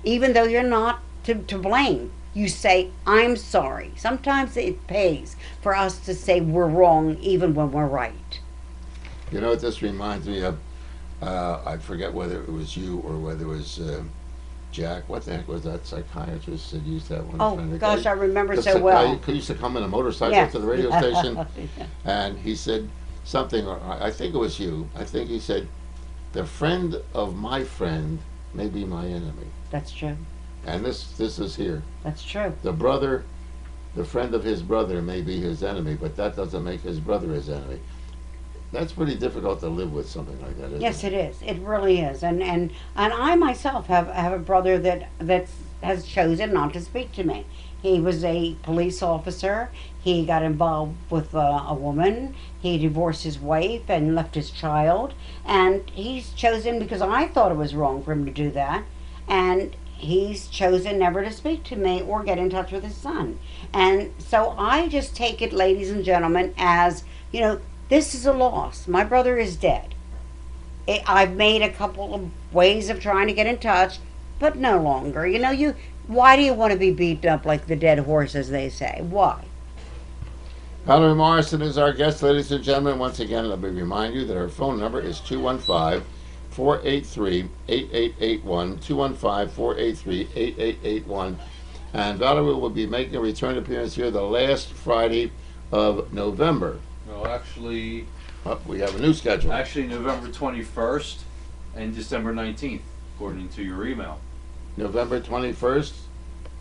Even though you're not to blame. You say, I'm sorry. Sometimes it pays for us to say we're wrong even when we're right. You know what this reminds me of? I forget whether it was you or whether it was Jack. What the heck was that psychiatrist that used that one? Oh, gosh, I remember The so well. guy used to come in a motorcycle Yeah. to the radio station, and he said something, or I think it was you. I think he said, the friend of my friend may be my enemy. That's true. And this is here. That's true. The friend of his brother may be his enemy, but that doesn't make his brother his enemy. That's pretty difficult to live with something like that, isn't Yes, it? it is. It really is. And I myself have a brother that has chosen not to speak to me. He was a police officer. He got involved with a woman. He divorced his wife and left his child. And he's chosen, because I thought it was wrong for him to do that, and he's chosen never to speak to me or get in touch with his son. And so I just take it, ladies and gentlemen, as, this is a loss. My brother is dead. I've made a couple of ways of trying to get in touch, but no longer. Why do you want to be beaten up like the dead horse, as they say? Why? Valerie Morrison is our guest, ladies and gentlemen. Once again, let me remind you that her phone number is 215-483-8881, 215-483-8881. And Valerie will be making a return appearance here the last Friday of November. Well, actually, We have a new schedule. November 21st and December 19th, according to your email. November 21st.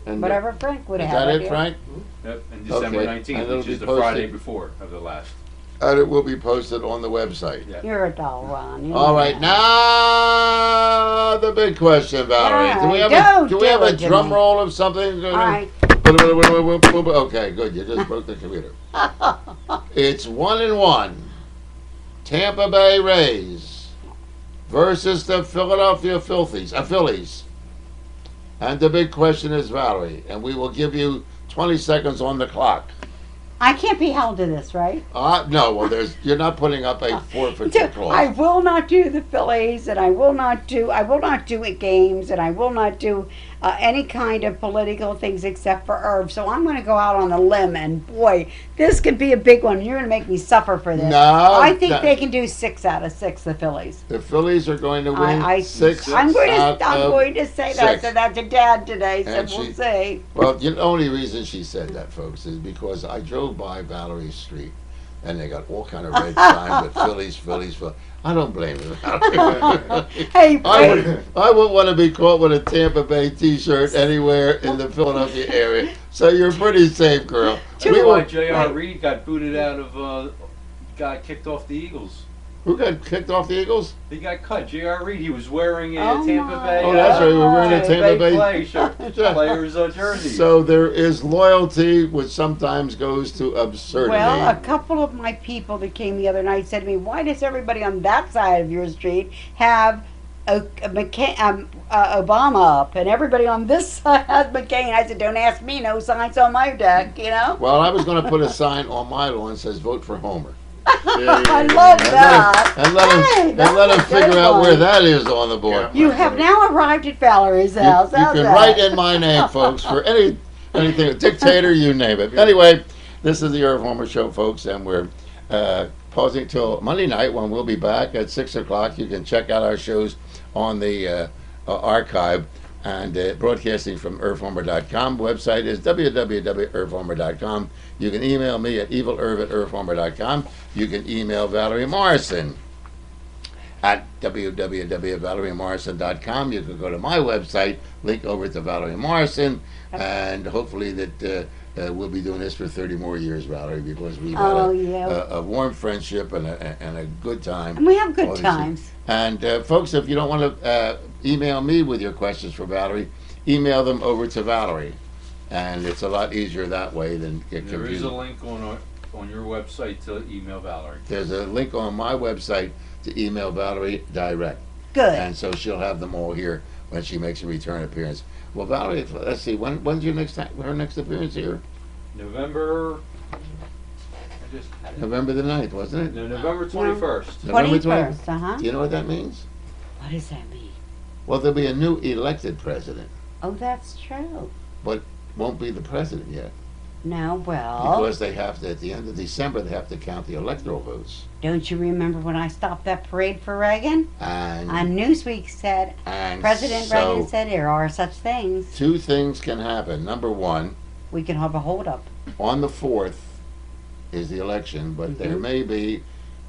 And Whatever Frank would is have. that it, idea. Frank? Yep, and December Okay, 19th, and it'll which be is the posted- Friday before of the last. And it will be posted on the website. Yeah. You're a doll, Ron. You All know right, that. now the big question, Valerie. All Do we right, have don't a do it to drum me. roll of something? All right. Okay, good. You just broke the computer. It's 1-1. Tampa Bay Rays versus the Philadelphia Phillies. And the big question is, Valerie, and we will give you 20 seconds on the clock. I can't be held to this, right? No, well, you're not putting up a forfeiture clause. I will not do the Phillies, and I will not do it games, and I will not do any kind of political things except for Irv. So I'm going to go out on a limb, and boy, this could be a big one. You're going to make me suffer for this. No, I think no. they can do 6 out of 6. The Phillies. The Phillies are going to win I'm 6 going out to of say that. 6. So that's a dad today. So And we'll she- see. Well, the only reason she said that, folks, is because I drove by Valerie Street and they got all kind of red signs with Phillies, Phillies. I don't blame them. Hey, I wouldn't want to be caught with a Tampa Bay T-shirt anywhere in the Philadelphia area. So you're pretty safe, girl. You We know why were, J.R. Reed got booted out of, got kicked off the Eagles? who got kicked off the Eagles? He got cut. J.R. Reed, he was wearing a Oh Tampa my Bay. Oh, that's right. We were wearing a Tampa Bay play shirt, players' jersey. So there is loyalty, which sometimes goes to absurdity. well, a couple of my people that came the other night said to me, "Why does everybody on that side of your street have Obama up, and everybody on this side has McCain?" I said, "Don't ask me. No signs on my deck, you know." Well, I was going to put a sign on my lawn that says "Vote for Homer." I love that. And let Hey, him, that and let him was a good figure out one. where that is on the board. You have now arrived at Valerie's You, house. you How's can that? write in my name, folks, for anything, dictator, you name it. Anyway, this is the Irv Homer Show, folks, and we're pausing till Monday night when we'll be back at 6 o'clock. You can check out our shows on the archive and broadcasting from irvhomer.com. Website is www.irvhomer.com. You can email me at evilirv@irvhomer.com. You can email Valerie Morrison at www.valeriemorrison.com. You can go to my website, link over to Valerie Morrison, and hopefully that we'll be doing this for 30 more years, Valerie, because we've had a warm friendship and a good time. And we have all good these times. years. And folks, if you don't want to email me with your questions for Valerie, email them over to Valerie. And it's a lot easier that way than get There is confused. a link on your website to email Valerie. There's a link on my website to email Valerie direct. Good. And so she'll have them all here when she makes a return appearance. Well, Valerie, let's see, when's your her next appearance here? November. I just had it. November the 9th, wasn't it? No, November 21st. November 21st, uh-huh. Do you know what that means? What does that mean? Well, there'll be a new elected president. Oh, that's true. Won't be the president yet. No, well, Because they have to, at the end of December, they have to count the electoral votes. don't you remember when I stopped that parade for Reagan? And, On Newsweek said, and President so Reagan said there are such things. two things can happen. Number one, We can have a holdup. on the 4th is the election, but there Mhm. may be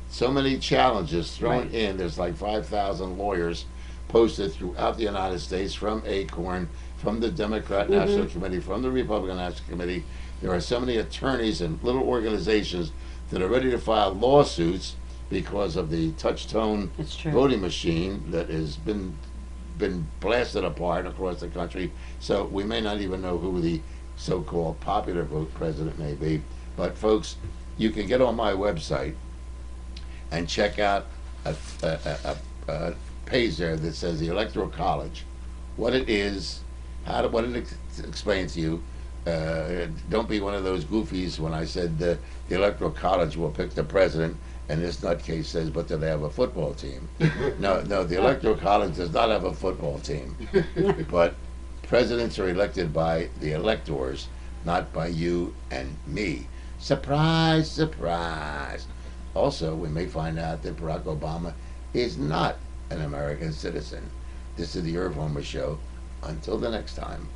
so many challenges thrown Right. in. There's like 5,000 lawyers posted throughout the United States from ACORN, from the Democrat National Committee, from the Republican National Committee. There are so many attorneys and little organizations that are ready to file lawsuits because of the touch-tone It's true. voting machine that has been blasted apart across the country. So we may not even know who the so-called popular vote president may be. But folks, you can get on my website and check out a page there that says the Electoral College, what it is, what it explains to you. Don't be one of those goofies when I said the Electoral College will pick the president, and this nutcase says, but do they have a football team? No, the Electoral College does not have a football team. But presidents are elected by the electors, not by you and me. Surprise, surprise. Also, we may find out that Barack Obama is not an American citizen. This is the Irv Homer Show. Until the next time,